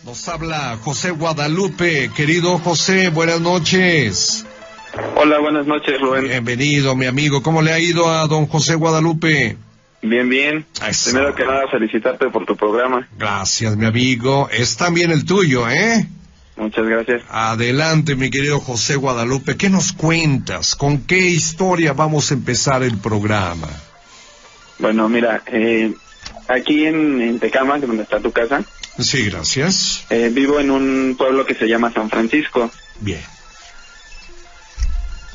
Nos habla José Guadalupe. Querido José, buenas noches. Hola, buenas noches, Rubén. Bienvenido, mi amigo. ¿Cómo le ha ido a don José Guadalupe? Bien, bien. Eso. Primero que nada, felicitarte por tu programa. Gracias, mi amigo. Es también el tuyo, ¿eh? Muchas gracias. Adelante, mi querido José Guadalupe. ¿Qué nos cuentas? ¿Con qué historia vamos a empezar el programa? Bueno, mira, aquí en Tecámac, donde está tu casa. Sí, gracias. Vivo en un pueblo que se llama San Francisco. Bien.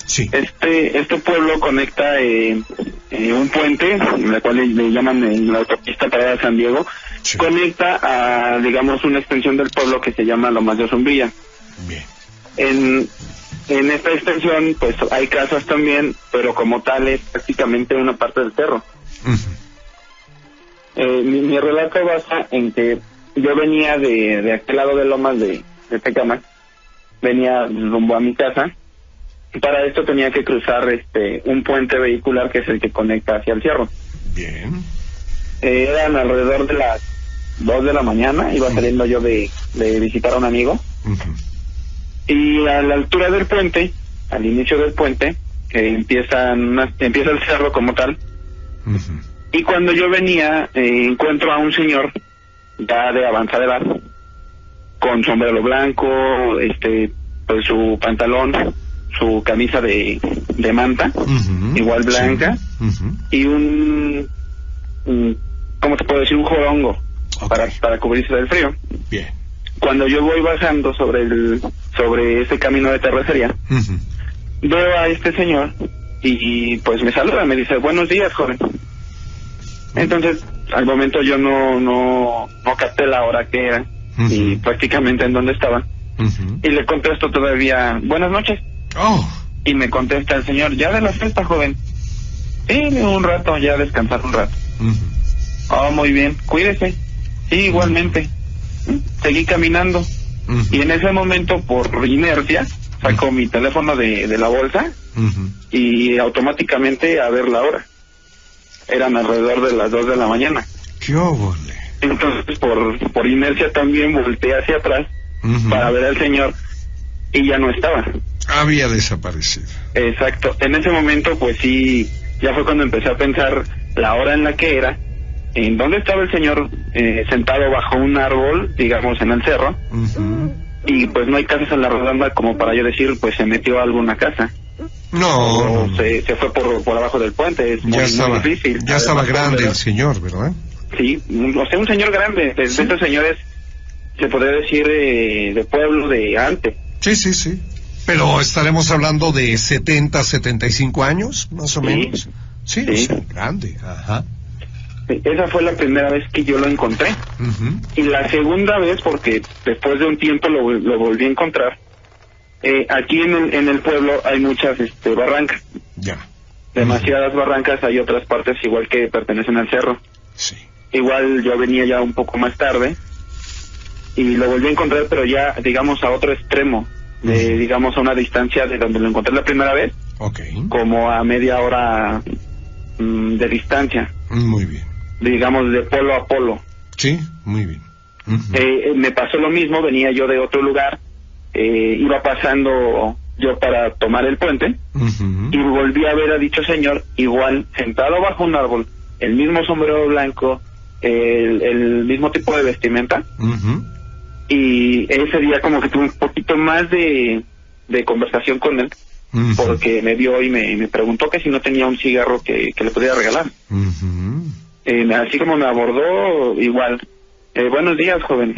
Sí. Este pueblo conecta un puente, en la cual le llaman la autopista Parada San Diego, Sí. conecta a, digamos, una extensión del pueblo que se llama Lomas de Osumbría. Bien. En esta extensión, pues hay casas también, pero como tal es prácticamente una parte del cerro. Uh-huh. Mi relato basa en que yo venía de aquel lado de Lomas de Tecámac, venía rumbo a mi casa. Para esto tenía que cruzar un puente vehicular que es el que conecta hacia el cerro. Bien. Eran alrededor de las 2 de la mañana, iba saliendo yo de visitar a un amigo. Uh-huh. Y a la altura del puente, al inicio del puente, empieza el cerro como tal. Uh-huh. Y cuando yo venía, encuentro a un señor ya de avanzada edad, con sombrero blanco, pues su pantalón, su camisa de manta, Uh-huh. igual blanca, Sí. Uh-huh. y ¿cómo te puedo decir? Un jorongo, Okay. para cubrirse del frío. Bien. Cuando yo voy bajando sobre ese camino de terracería, Uh-huh. veo a este señor y pues me saluda, me dice, buenos días, joven. Entonces, al momento yo no capté la hora que era Uh-huh. y prácticamente en dónde estaba. Uh-huh. Y le contesto todavía, buenas noches. Oh. Y me contesta el señor, ya de la fiesta, joven. Sí, un rato, ya descansar un rato. Uh-huh. Oh, muy bien, cuídese. Sí, igualmente. Seguí caminando. Uh-huh. Y en ese momento, por inercia, saco mi teléfono de la bolsa Uh-huh. y automáticamente a ver la hora. Eran alrededor de las 2 de la mañana. ¡Qué óvole! Entonces, por inercia también volteé hacia atrás Uh-huh. para ver al señor y ya no estaba. Había desaparecido. Exacto. En ese momento, pues sí, ya fue cuando empecé a pensar la hora en la que era, en dónde estaba el señor sentado bajo un árbol, digamos, en el cerro, Uh-huh. y pues no hay casas en la redonda como para yo decir, pues se metió a alguna casa. No, O no. se fue por abajo del puente, es muy, muy difícil. Ya estaba Además, grande ¿verdad? el señor, ¿verdad? Sí, o sea, un señor grande, de estos señores, se podría decir, de pueblo de antes. Sí, sí, sí. Pero estaremos hablando de 70, 75 años, más o Sí. menos. Sí, Sí. o sea, grande. Ajá. Esa fue la primera vez que yo lo encontré. Uh-huh. Y la segunda vez, porque después de un tiempo lo volví a encontrar, aquí en el pueblo hay muchas barrancas, Ya. demasiadas barrancas, hay otras partes igual que pertenecen al cerro. Sí. Igual yo venía ya un poco más tarde y lo volví a encontrar, pero ya, digamos, a otro extremo, digamos, a una distancia de donde lo encontré la primera vez, Ok. como a media hora de distancia, Muy bien. digamos, de polo a polo. Sí, muy bien. Uh-huh. Me pasó lo mismo, venía yo de otro lugar, iba pasando yo para tomar el puente Uh-huh. y volví a ver a dicho señor igual sentado bajo un árbol, el mismo sombrero blanco, el mismo tipo de vestimenta. Uh-huh. Y ese día como que tuve un poquito más de conversación con él, Uh-huh. porque me vio y me preguntó que si no tenía un cigarro que le pudiera regalar. Uh-huh. Así como me abordó, igual, buenos días, joven.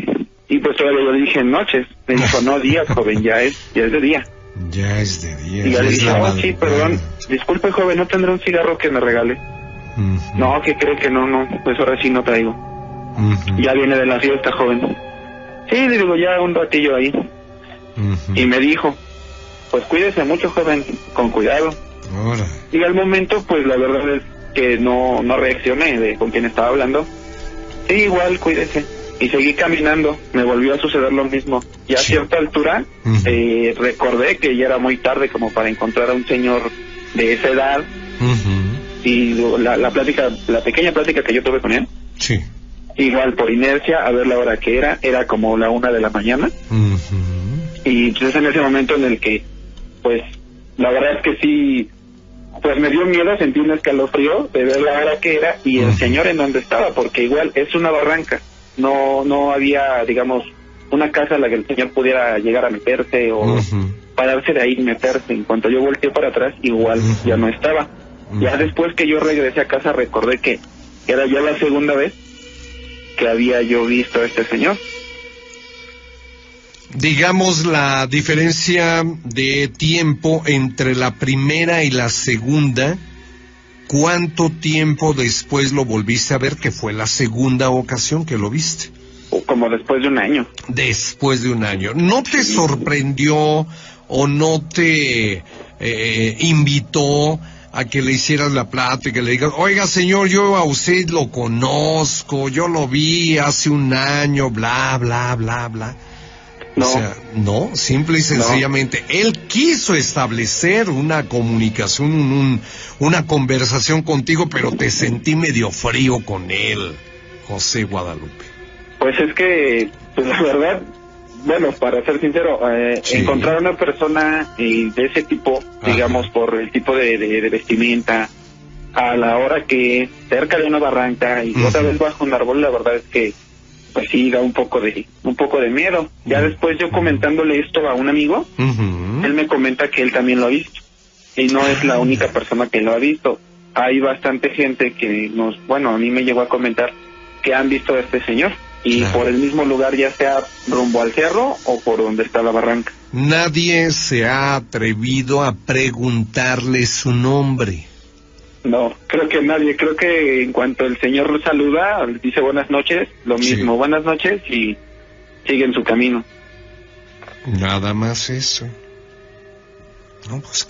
Y pues todavía yo le dije noches. Me dijo, no, días, joven, ya es de día. Ya es de día. Y ya le es dije, la sí, perdón, disculpe, joven, ¿no tendrá un cigarro que me regale? Uh-huh. No, que cree que no, pues ahora sí no traigo. Uh-huh. Ya viene de la fiesta, joven. Sí, le digo, ya un ratillo ahí. Uh-huh. Y me dijo, pues cuídese mucho, joven, con cuidado. Ahora. Y al momento, pues la verdad es que no reaccioné de con quién estaba hablando. Sí, igual, cuídese. Y seguí caminando, me volvió a suceder lo mismo. Y a Sí. cierta altura, Uh-huh. recordé que ya era muy tarde como para encontrar a un señor de esa edad. Uh-huh. Y la pequeña plática que yo tuve con él, Sí. igual por inercia, a ver la hora que era como la 1 de la mañana. Y pues es en ese momento en el que, pues, la verdad es que sí, pues me dio miedo, sentí un escalofrío de ver la hora que era y el señor en donde estaba, porque igual es una barranca, no había, digamos, una casa a la que el señor pudiera llegar a meterse o pararse de ahí y meterse. En cuanto yo volteé para atrás, igual ya no estaba. Ya después que yo regresé a casa recordé que era ya la segunda vez que había yo visto a este señor. Digamos, la diferencia de tiempo entre la primera y la segunda, ¿cuánto tiempo después lo volviste a ver, que fue la segunda ocasión que lo viste? Como después de un año. Después de un año. ¿No te sorprendió o no te invitó a que le hicieras la plática, que le digas, oiga señor, yo a usted lo conozco, yo lo vi hace un año, bla, bla, bla, bla? No. O sea, no, simple y sencillamente, él quiso establecer una comunicación, una conversación contigo, pero te sentí medio frío con él, José Guadalupe. Pues es que, pues la verdad, bueno, para ser sincero, encontrar a una persona de ese tipo, digamos, por el tipo de vestimenta, a la hora que cerca de una barranca y otra vez bajo un árbol, la verdad es que pues sí da un poco de miedo. Ya después yo comentándole esto a un amigo, él me comenta que él también lo ha visto y no es la única persona que lo ha visto. Hay bastante gente que a mí me llegó a comentar que han visto a este señor y por el mismo lugar, ya sea rumbo al cerro o por donde está la barranca. Nadie se ha atrevido a preguntarle su nombre. No, creo que nadie. Creo que en cuanto el señor saluda, dice buenas noches, lo mismo, buenas noches, y sigue en su camino. Nada más eso. No, pues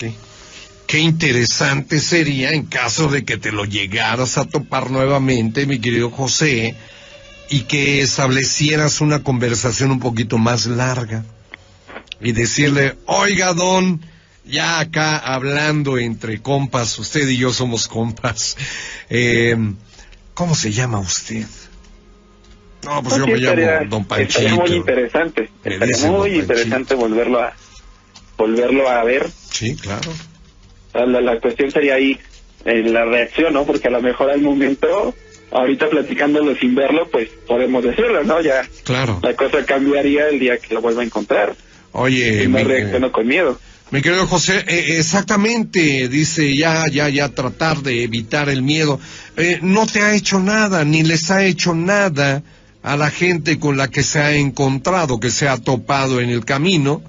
qué interesante sería en caso de que te lo llegaras a topar nuevamente, mi querido José, y que establecieras una conversación un poquito más larga y decirle, oiga don, ya acá hablando entre compas, usted y yo somos compas, ¿cómo se llama usted? No, pues yo me llamo Don Panchito. Estaría muy interesante, volverlo a ver. Sí, claro. La cuestión sería ahí la reacción, ¿no? Porque a lo mejor al momento, ahorita platicándolo sin verlo, pues podemos decirlo, ¿no? Ya claro. La cosa cambiaría el día que lo vuelva a encontrar. Oye, y no reacciono con miedo. Mi querido José, exactamente, dice, ya, tratar de evitar el miedo. No te ha hecho nada, ni les ha hecho nada a la gente con la que se ha encontrado, que se ha topado en el camino.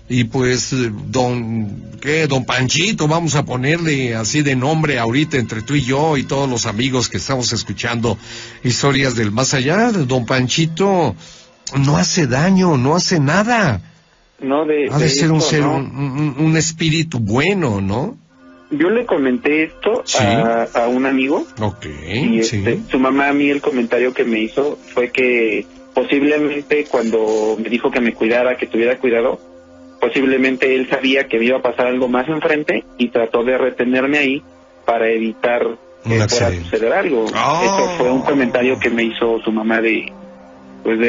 Y pues, don Panchito, vamos a ponerle así de nombre ahorita entre tú y yo y todos los amigos que estamos escuchando historias del más allá. Don Panchito no hace daño, no hace nada. No, ha de ser un ser, un espíritu bueno, ¿no? Yo le comenté esto a un amigo. Okay, y su mamá, a mí el comentario que me hizo fue que posiblemente cuando me dijo que me cuidara, que tuviera cuidado, posiblemente él sabía que me iba a pasar algo más enfrente y trató de retenerme ahí para evitar que fuera a suceder algo. Eso fue un comentario que me hizo su mamá de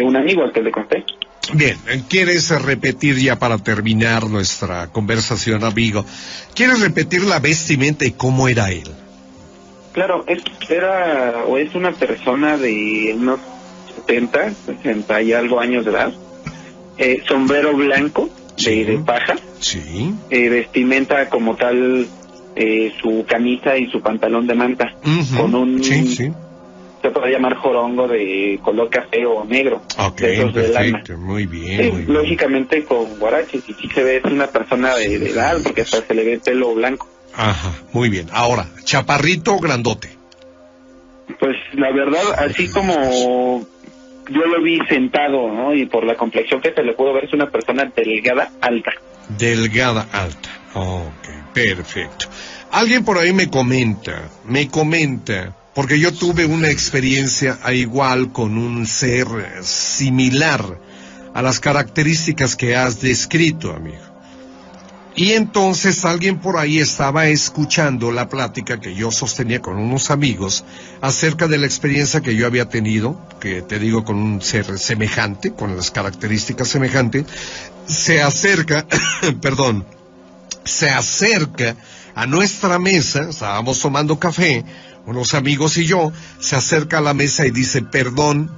un amigo al que le conté. Bien, ¿quieres repetir ya para terminar nuestra conversación, amigo? ¿Quieres repetir la vestimenta y cómo era él? Claro, es una persona de unos 60 y algo años de edad, sombrero blanco de paja, vestimenta como tal, su camisa y su pantalón de manta, con un... se puede llamar jorongo de color café o negro. Ok, perfecto, muy bien. Lógicamente con guaraches, y sí se ve, es una persona de edad, porque hasta se le ve el pelo blanco. Ajá, muy bien. Ahora, ¿chaparrito o grandote? Pues la verdad, así como yo lo vi sentado, ¿no? Y por la complexión que se le pudo ver, es una persona delgada, alta. Delgada, alta. Ok, perfecto. Alguien por ahí me comenta, porque yo tuve una experiencia igual con un ser similar a las características que has descrito, amigo. Y entonces alguien por ahí estaba escuchando la plática que yo sostenía con unos amigos acerca de la experiencia que yo había tenido, que te digo con un ser semejante, con las características semejantes, se acerca, perdón, se acerca a nuestra mesa, estábamos tomando café, unos amigos y yo, se acerca a la mesa y dice, perdón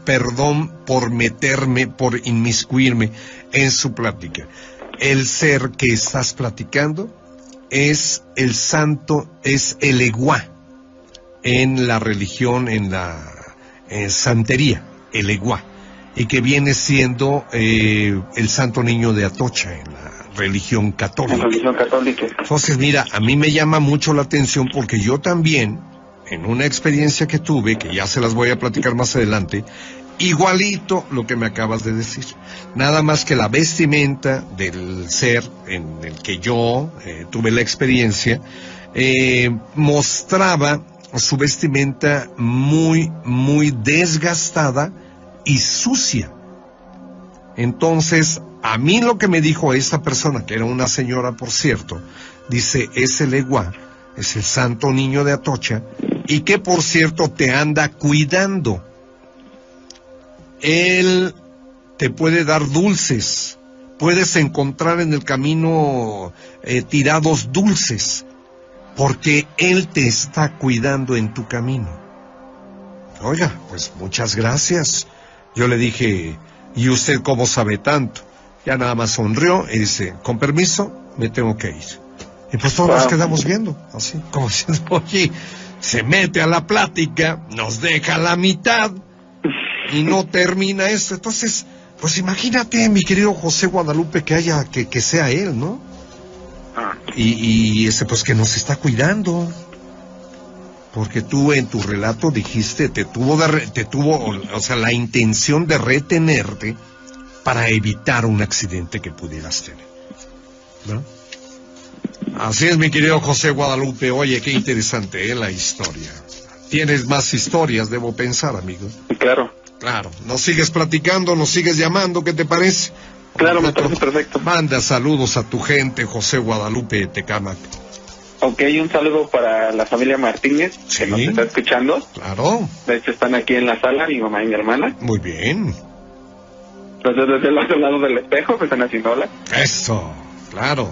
por meterme, por inmiscuirme en su plática. El ser que estás platicando es el santo, es el Eguá, en la religión, en la santería, el Eguá, y que viene siendo el santo niño de Atocha en la religión católica. La religión católica. Entonces, mira, a mí me llama mucho la atención porque yo también, en una experiencia que tuve, que ya se las voy a platicar más adelante, igualito lo que me acabas de decir. Nada más que la vestimenta del ser en el que yo tuve la experiencia, mostraba su vestimenta muy, muy desgastada y sucia. Entonces, a mí lo que me dijo esta persona, que era una señora, por cierto, dice, es el Eguá, es el santo niño de Atocha, y que, por cierto, te anda cuidando. Él te puede dar dulces, puedes encontrar en el camino tirados dulces, porque Él te está cuidando en tu camino. Oiga, pues muchas gracias. Yo le dije, ¿y usted cómo sabe tanto? Ya nada más sonrió y dice, con permiso, me tengo que ir. Y pues todos nos quedamos viendo, así, como diciendo, oye, se mete a la plática, nos deja la mitad y no termina esto. Entonces, pues imagínate, mi querido José Guadalupe, que sea él, ¿no? Y pues que nos está cuidando. Porque tú en tu relato dijiste, te tuvo, o sea, la intención de retenerte para evitar un accidente que pudieras tener, ¿no? Así es, mi querido José Guadalupe. Oye, qué interesante, la historia. Tienes más historias, debo pensar, amigo. Claro. Claro. Nos sigues platicando, nos sigues llamando, ¿qué te parece? Claro, me parece perfecto. Manda saludos a tu gente, José Guadalupe Tecámac. Ok, un saludo para la familia Martínez, Sí. que nos está escuchando. Claro. De hecho, están aquí en la sala, mi mamá y mi hermana. Muy bien. Entonces, desde el otro lado del espejo, me están haciendo hola. Eso. Claro,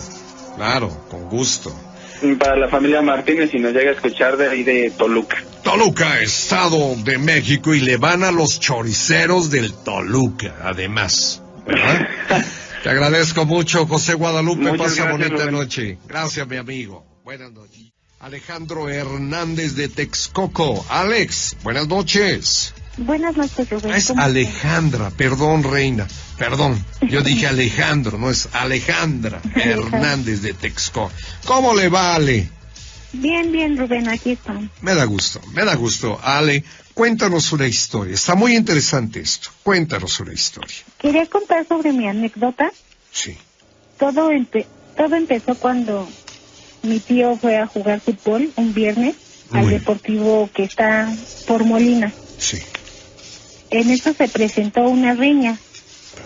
con gusto. Y para la familia Martínez, si nos llega a escuchar de ahí de Toluca. Toluca, Estado de México, y le van a los choriceros del Toluca, además, ¿verdad? Te agradezco mucho, José Guadalupe. Muchas Pasa gracias, bonita Rubén. noche. Gracias, mi amigo. Buenas noches. Alejandro Hernández de Texcoco. Alex, buenas noches. Buenas noches, Rubén. Es ¿Cómo Alejandra, perdón, reina. Perdón, yo dije Alejandro, no es Alejandra Hernández de Texcoco. ¿Cómo le va, Ale? Bien, bien, Rubén, aquí estamos. Me da gusto. Ale, cuéntanos una historia. Está muy interesante esto. Cuéntanos una historia. Quería contar sobre mi anécdota. Sí. Todo empezó cuando mi tío fue a jugar fútbol un viernes al Muy. deportivo que está por Molina. Sí. En eso se presentó una riña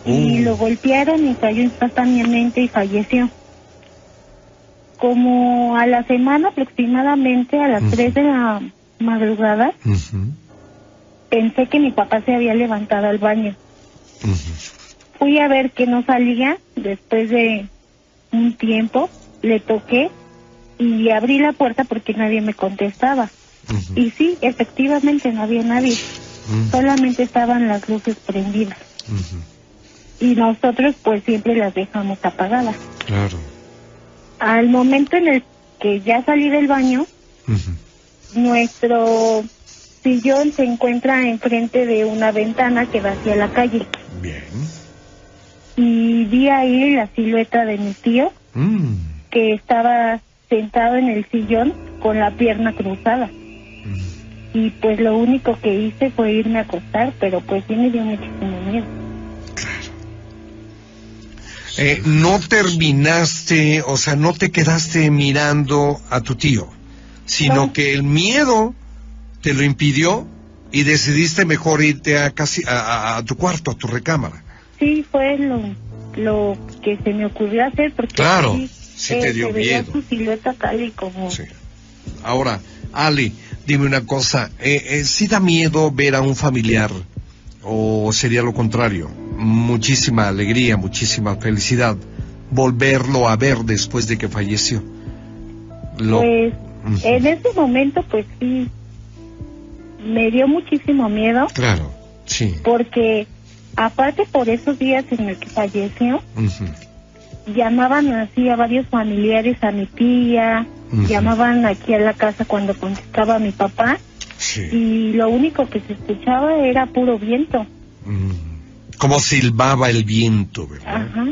y lo golpearon y cayó instantáneamente y falleció. Como a la semana aproximadamente, a las 3 de la madrugada, pensé que mi papá se había levantado al baño. Fui a ver que no salía. Después de un tiempo le toqué y abrí la puerta porque nadie me contestaba. Y sí, efectivamente no había nadie. Solamente estaban las luces prendidas. Y nosotros pues siempre las dejamos apagadas. Claro. Al momento en el que ya salí del baño, nuestro sillón se encuentra enfrente de una ventana que da hacia la calle. Bien. Y vi ahí la silueta de mi tío, que estaba sentado en el sillón con la pierna cruzada. Y pues lo único que hice fue irme a acostar, pero pues sí me dio muchísimo miedo. No terminaste, o sea, no te quedaste mirando a tu tío, sino No. que el miedo te lo impidió y decidiste mejor irte a tu cuarto, a tu recámara. Sí, fue lo que se me ocurrió hacer, porque Claro. sí, Sí te dio miedo. Su silueta tal y como... Sí. Ahora, Ale, dime una cosa, ¿sí da miedo ver a un familiar o sería lo contrario? Muchísima alegría, muchísima felicidad volverlo a ver después de que falleció. Pues en ese momento pues sí, me dio muchísimo miedo. Claro, sí. Porque aparte por esos días en el que falleció, llamaban así a varios familiares, a mi tía, llamaban aquí a la casa cuando contestaba a mi papá, y lo único que se escuchaba era puro viento. Como silbaba el viento, ¿verdad? Ajá.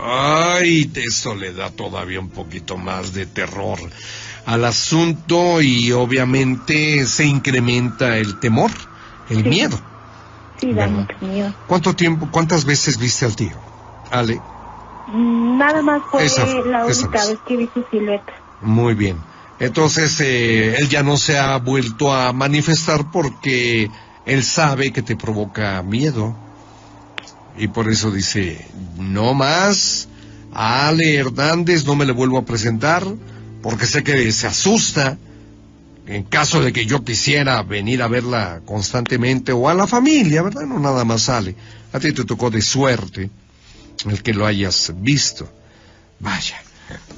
Ay, eso le da todavía un poquito más de terror al asunto y obviamente se incrementa el temor, el miedo. Sí, da mucho miedo. ¿Cuántas veces viste al tío, Ale? Nada más fue la única vez que vi su silueta. Muy bien. Entonces, él ya no se ha vuelto a manifestar porque él sabe que te provoca miedo. Y por eso dice, no más, a Ale Hernández no me le vuelvo a presentar, porque sé que se asusta en caso de que yo quisiera venir a verla constantemente, o a la familia, ¿verdad? No nada más Ale. A ti te tocó de suerte el que lo hayas visto. Vaya.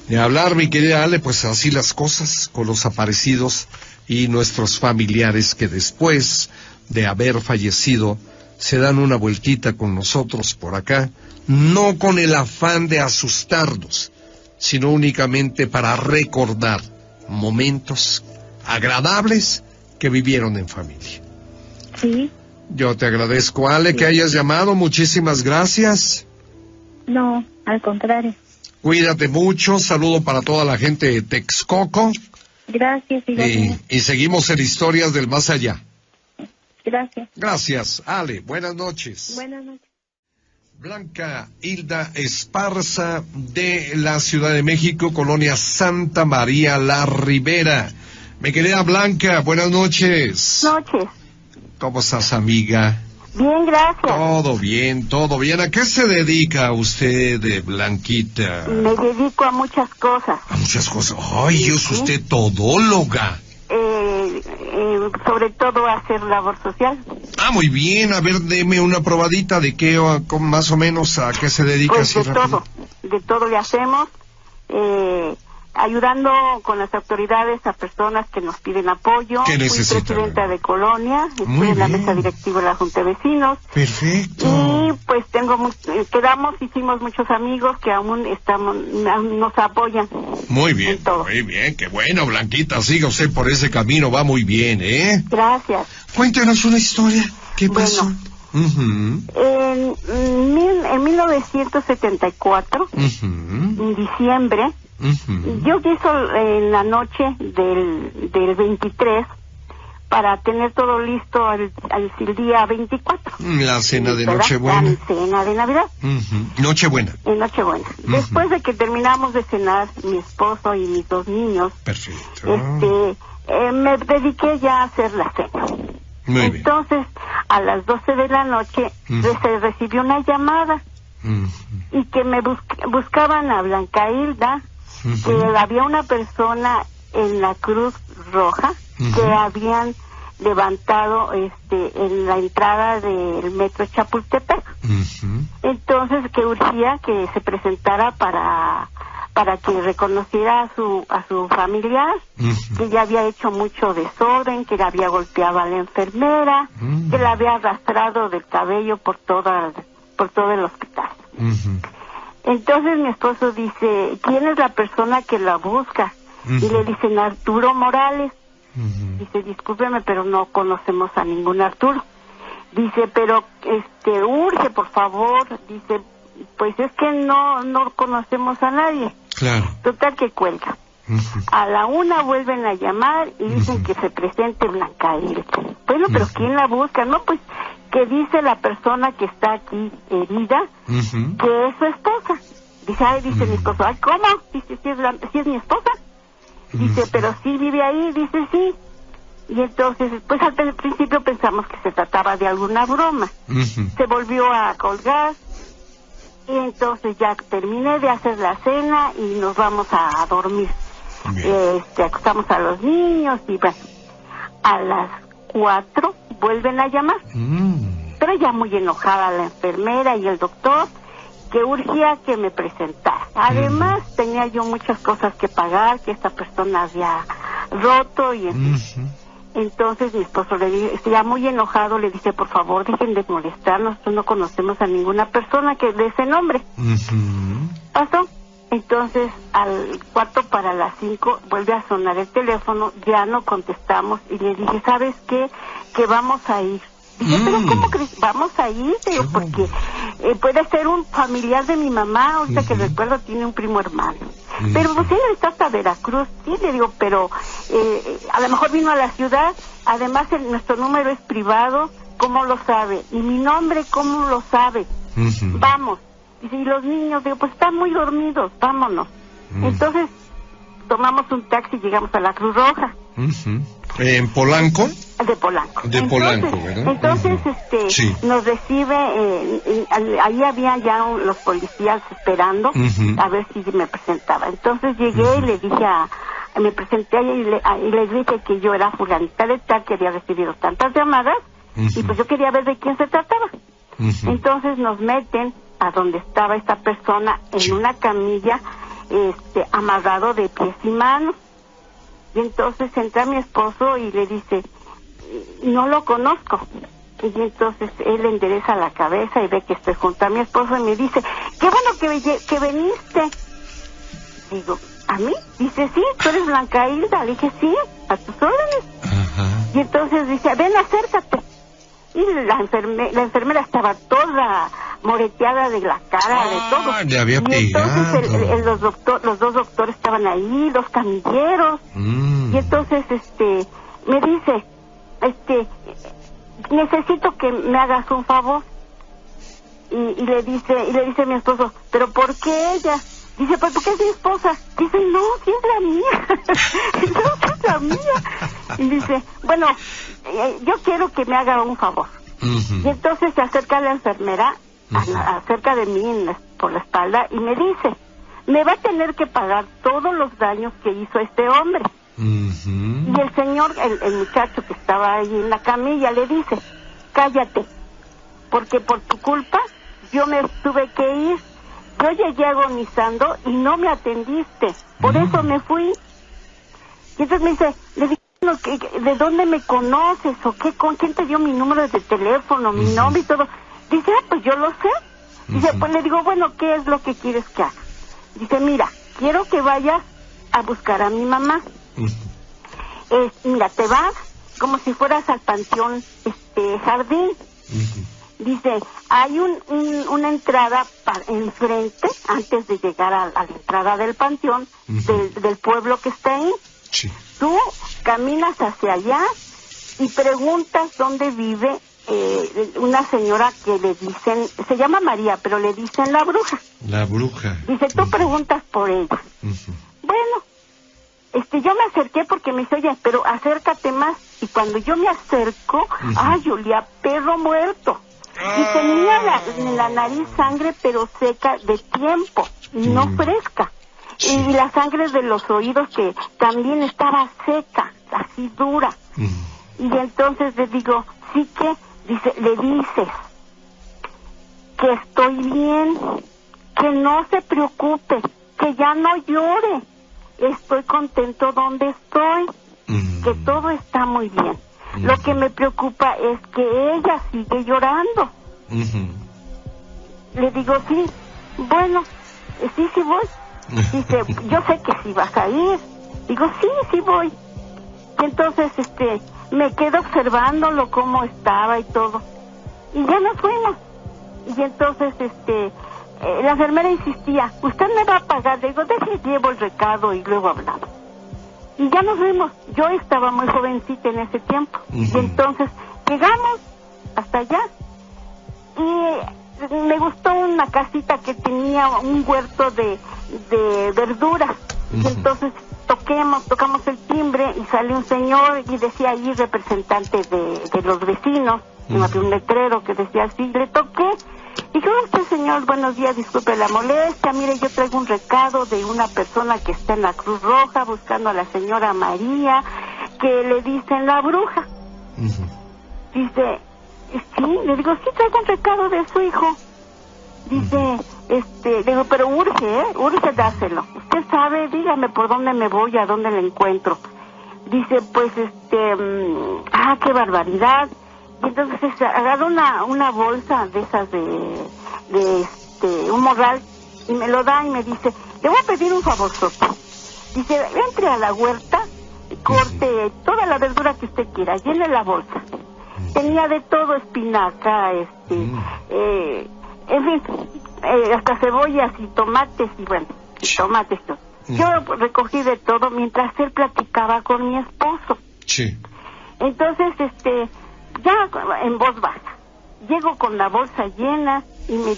De hablar, mi querida Ale, pues así las cosas con los aparecidos y nuestros familiares que después de haber fallecido se dan una vueltita con nosotros por acá, no con el afán de asustarnos, sino únicamente para recordar momentos agradables que vivieron en familia. Sí. Yo te agradezco, Ale, que hayas llamado, muchísimas gracias. No, al contrario. Cuídate mucho, saludo para toda la gente de Texcoco. Gracias, y seguimos en Historias del Más Allá. Gracias. Gracias, Ale. Buenas noches. Buenas noches. Blanca Hilda Esparza, de la Ciudad de México, Colonia Santa María La Ribera. Mi querida Blanca, buenas noches. Noches. ¿Cómo estás, amiga? Bien, gracias. Todo bien, todo bien. ¿A qué se dedica usted, Blanquita? Me dedico a muchas cosas. A muchas cosas. Ay, ¿es usted todóloga? Sobre todo hacer labor social. Ah, muy bien. A ver, deme una probadita de qué, más o menos, a qué se dedica. Pues así rápido. De todo le hacemos, ayudando con las autoridades a personas que nos piden apoyo. ¿Qué necesitan? Fui presidenta de Colonia, estoy en la mesa directiva de la Junta de Vecinos. Perfecto. Y pues hicimos muchos amigos que aún nos apoyan. Muy bien, qué bueno, Blanquita, siga usted por ese camino, va muy bien, ¿eh? Gracias. Cuéntenos una historia, ¿qué pasó? En 1974, en diciembre, yo quiso en la noche del 23 para tener todo listo al día 24. La cena de Nochebuena. La cena de Navidad. Nochebuena. En Nochebuena. Después de que terminamos de cenar, mi esposo y mis dos niños, perfecto. Me dediqué ya a hacer la cena. Entonces, a las 12 de la noche, se recibió una llamada y que me buscaban a Blanca Hilda, que había una persona en la Cruz Roja que habían levantado en la entrada del metro Chapultepec. Entonces, que urgía que se presentara para que reconociera a su familiar, que ya había hecho mucho desorden, que le había golpeado a la enfermera, que la había arrastrado del cabello por todo el hospital. Entonces mi esposo dice, ¿quién es la persona que la busca? Y le dicen, Arturo Morales. Dice, discúlpeme, pero no conocemos a ningún Arturo. Dice, pero urge, por favor. Dice, pues es que no conocemos a nadie. Claro. Total que cuelga. A la 1 vuelven a llamar y dicen que se presente Blanca Hilda. Bueno, pero ¿quién la busca? No, pues que dice la persona que está aquí herida que es su esposa. Dice mi esposo, ay, ¿cómo? Dice, si es mi esposa. Dice, pero sí vive ahí. Dice, sí. Y entonces, pues al principio pensamos que se trataba de alguna broma. Se volvió a colgar Y entonces ya terminé de hacer la cena y nos vamos a dormir. Acostamos a los niños y bueno, a las 4 vuelven a llamar. Pero ya muy enojada la enfermera y el doctor, que urgía que me presentara. Además, tenía yo muchas cosas que pagar, que esta persona había roto y entonces mi esposo le dice, ya muy enojado, le dice, por favor, dejen de molestarnos, nosotros no conocemos a ninguna persona que de ese nombre. Pasó. Entonces, al 4:45 vuelve a sonar el teléfono, ya no contestamos y le dije, ¿sabes qué? Que vamos a ir. Dije, pero ¿cómo crees? Vamos a ir, digo, porque puede ser un familiar de mi mamá, ahorita que recuerdo tiene un primo hermano. Pero pues él está hasta Veracruz, sí, le digo, pero a lo mejor vino a la ciudad, además nuestro número es privado, ¿cómo lo sabe? Y mi nombre, ¿cómo lo sabe? Vamos. Dice, y los niños, digo, pues están muy dormidos, vámonos. Entonces, tomamos un taxi y llegamos a la Cruz Roja. ¿En Polanco? De Polanco. De Polanco, ¿verdad? Entonces, sí. Nos recibe, ahí había ya los policías esperando a ver si me presentaba. Entonces llegué y le dije me presenté y le dije que yo era fulanita de tal, que había recibido tantas llamadas, y pues yo quería ver de quién se trataba. Entonces nos meten a donde estaba esta persona en una camilla, amarrado de pies y manos. Y entonces entra mi esposo y le dice, no lo conozco. Y entonces él endereza la cabeza y ve que estoy junto a mi esposo y me dice, qué bueno que viniste. Digo, ¿a mí? Dice, sí, tú eres Blanca Hilda. Le dije, sí, a tus órdenes. Y entonces dice, ven, acércate. Y la enfermera estaba toda moreteada de la cara, de todo. Le había pegado. Entonces los dos doctores estaban ahí, los camilleros. Y entonces me dice, necesito que me hagas un favor. Y le dice mi esposo, ¿pero por qué ella? Dice, pues porque es mi esposa. Dice, no, sí es la mía. No, es la mía. Y dice, bueno, yo quiero que me haga un favor. Y entonces se acerca la enfermera, acerca de mí por la espalda, y me dice, me va a tener que pagar todos los daños que hizo este hombre. Y el señor, el muchacho que estaba ahí en la camilla, le dice, cállate, porque por tu culpa yo me tuve que ir. Yo llegué agonizando y no me atendiste, por eso me fui. Y entonces me dice, le dije, ¿de dónde me conoces? ¿O qué? ¿Con quién te dio mi número de teléfono, mi nombre y todo? Dice, pues yo lo sé. Dice, pues le digo, bueno, ¿qué es lo que quieres que haga? Dice, mira, quiero que vayas a buscar a mi mamá. Mira, te vas como si fueras al panteón Jardín. Dice, hay una entrada enfrente, antes de llegar a la entrada del panteón, del pueblo que está ahí. Sí. Tú caminas hacia allá y preguntas dónde vive una señora que le dicen, se llama María, pero le dicen la bruja. La bruja. Dice, tú preguntas por ella. Bueno, yo me acerqué porque me dice, oye, pero acércate más. Y cuando yo me acerco, ay, olía a perro muerto. Y tenía en la nariz sangre, pero seca de tiempo, no fresca. Sí. Y la sangre de los oídos que también estaba seca, así dura. Y entonces le digo, sí que, le dices que estoy bien, que no se preocupe, que ya no llore, estoy contento donde estoy, que todo está muy bien. Lo que me preocupa es que ella sigue llorando. Le digo, sí, bueno, sí voy. Dice, yo sé que sí vas a ir. Digo, sí voy. Y entonces, me quedo observándolo cómo estaba y todo. Y ya nos fuimos. Y entonces, la enfermera insistía, ¿usted me va a pagar? Le digo, llevo el recado y luego hablamos. Y ya nos fuimos. Yo estaba muy jovencita en ese tiempo. Y entonces, llegamos hasta allá. Y me gustó una casita que tenía un huerto de verduras. Y entonces tocamos el timbre y sale un señor y decía ahí representante de los vecinos. Había un letrero que decía así, le toqué Dijo, usted, señor, buenos días, disculpe la molestia, mire, yo traigo un recado de una persona que está en la Cruz Roja buscando a la señora María, que le dicen la bruja. Dice, sí, le digo, sí, traigo un recado de su hijo. Dice, le digo, pero urge dárselo. Usted sabe, dígame por dónde me voy, a dónde le encuentro. Dice, pues, qué barbaridad. Y entonces agarró una bolsa de esas de un morral y me lo da y me dice, le voy a pedir un favorzote. Dice, entre a la huerta y corte toda la verdura que usted quiera, llene la bolsa. Tenía de todo, espinaca, en fin, hasta cebollas y tomates y bueno, tomates. Yo recogí de todo mientras él platicaba con mi esposo. Sí. Entonces, ya en voz baja, llego con la bolsa llena y mi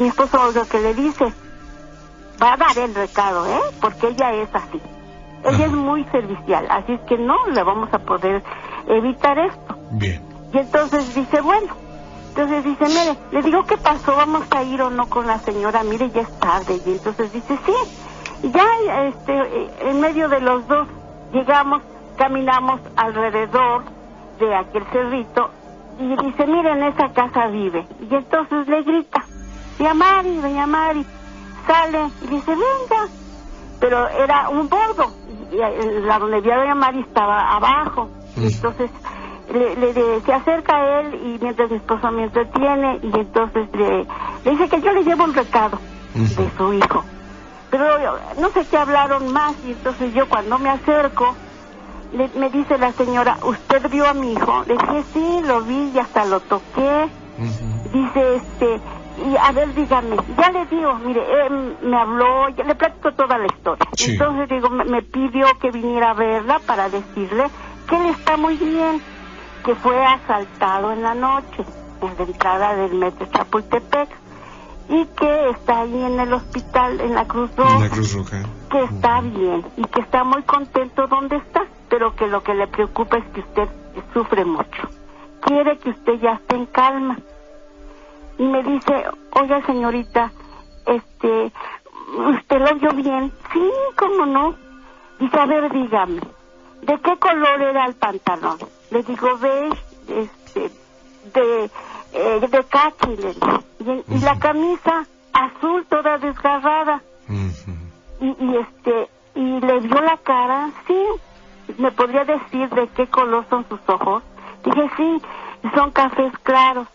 esposo lo que le dice, va a dar el recado, porque ella es así. Ella es muy servicial, así es que no le vamos a poder evitar esto. Bien. Y entonces dice, bueno, mire, le digo, ¿qué pasó? ¿Vamos a ir o no con la señora? Mire, ya es tarde. Y entonces dice, sí. Y ya, en medio de los dos, llegamos, caminamos alrededor de aquel cerrito, y dice, mire, en esa casa vive. Y entonces le grita, doña Mari, sale, y dice, venga. Pero era un bordo, y la donde vio a doña Mari estaba abajo. Y entonces se acerca a él, y mientras mi esposo me entretiene, y entonces le dice que yo le llevo un recado de su hijo. Pero no sé qué hablaron más, y entonces yo cuando me acerco, me dice la señora, ¿usted vio a mi hijo? Le dije, sí, lo vi y hasta lo toqué. Dice, y a ver, dígame, ya le digo, mire, me habló, ya le platico toda la historia. Sí. Entonces digo, me pidió que viniera a verla para decirle que él está muy bien, que fue asaltado en la noche, en la entrada del metro Chapultepec, y que está ahí en el hospital, en la Cruz Roja. Que está bien, y que está muy contento donde está, pero que lo que le preocupa es que usted sufre mucho. Quiere que usted ya esté en calma. Y me dice, oiga, señorita, ¿usted lo vio bien? Sí, ¿cómo no? Dice, a ver, dígame, ¿de qué color era el pantalón? Le digo, beige, de caqui, le digo. Y la camisa azul, toda desgarrada. Y le vio la cara, sí. ¿Me podría decir de qué color son sus ojos? Dije, sí, son cafés claros.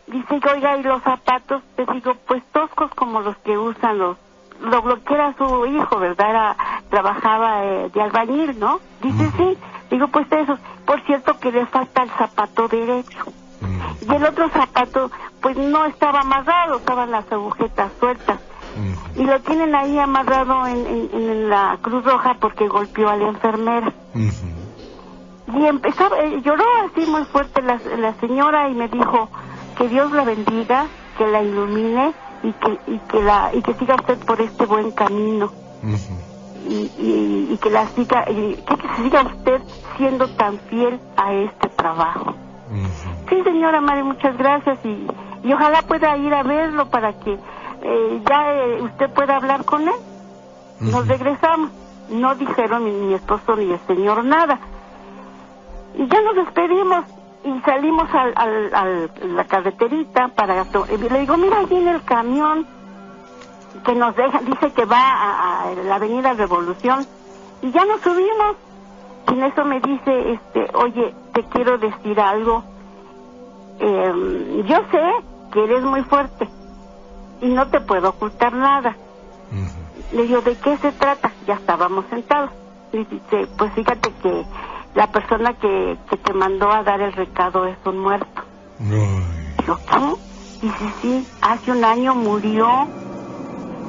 Dice, oiga, ¿y los zapatos? Le digo, pues toscos como los que usan lo que era su hijo, ¿verdad? Trabajaba de albañil, ¿no? Dice, sí. Digo, pues esos. Por cierto que le falta el zapato derecho. Y el otro zapato, pues no estaba amarrado, estaban las agujetas sueltas. Y lo tienen ahí amarrado en la Cruz Roja porque golpeó a la enfermera. Y lloró así muy fuerte la señora y me dijo que Dios la bendiga, que la ilumine y que siga usted por este buen camino. Y que que siga usted siendo tan fiel a este trabajo. Sí, señora Mari, muchas gracias y ojalá pueda ir a verlo para que usted pueda hablar con él. Nos regresamos. No dijeron ni mi esposo ni el señor nada. Y ya nos despedimos y salimos a la carreterita y le digo, mira, allí en el camión que nos deja, dice que va a la avenida Revolución, y ya nos subimos. Y en eso me dice, oye, te quiero decir algo. Yo sé que eres muy fuerte y no te puedo ocultar nada. Le digo, ¿de qué se trata? Ya estábamos sentados. Y dice, pues fíjate que la persona que te mandó a dar el recado es un muerto. Digo, ¿qué? Dice, sí, hace un año murió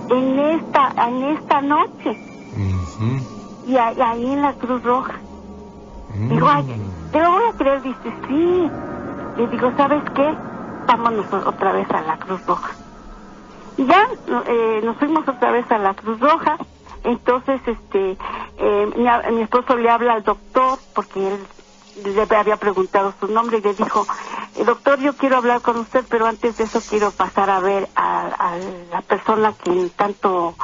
en esta noche. Y ahí en la Cruz Roja. Digo, ay, te lo voy a creer. Dice, sí. Le digo, ¿sabes qué? Vámonos otra vez a la Cruz Roja. Y ya nos fuimos otra vez a la Cruz Roja. Entonces, mi esposo le habla al doctor porque él le había preguntado su nombre y le dijo, doctor, yo quiero hablar con usted, pero antes de eso quiero pasar a ver a la persona que tanto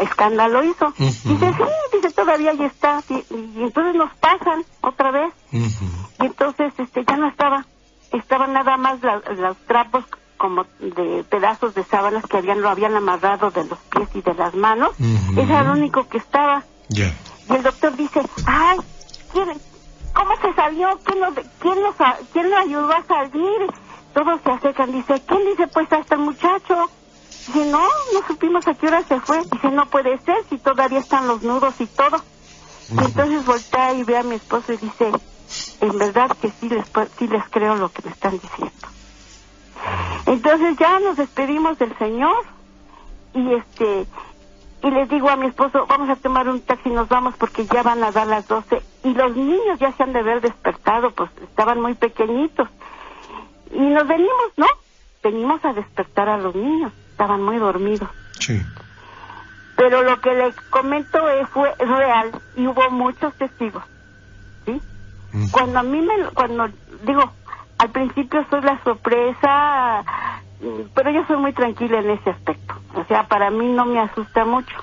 escándalo hizo. Dice, sí, dice, todavía ya está. Y entonces nos pasan otra vez. Y entonces ya no estaba. Estaban nada más los trapos como de pedazos de sábanas que lo habían amarrado de los pies y de las manos. Eso era lo único que estaba. Y el doctor dice, ay, ¿cómo se salió? ¿Quién lo ayudó a salir? Todos se acercan, dice, ¿quién? Dice, pues hasta el muchacho. Dice, no supimos a qué hora se fue. Dice, no puede ser, si todavía están los nudos y todo. Y entonces voltea y ve a mi esposo y dice, en verdad que sí les creo lo que me están diciendo. Entonces ya nos despedimos del señor y les digo a mi esposo, vamos a tomar un taxi y nos vamos porque ya van a dar las 12 y los niños ya se han de haber despertado, pues estaban muy pequeñitos y nos venimos, ¿no? Venimos a despertar a los niños, estaban muy dormidos. Sí. Pero lo que les comento fue real y hubo muchos testigos, ¿sí? Cuando digo, al principio soy la sorpresa, pero yo soy muy tranquila en ese aspecto. O sea, para mí no me asusta mucho.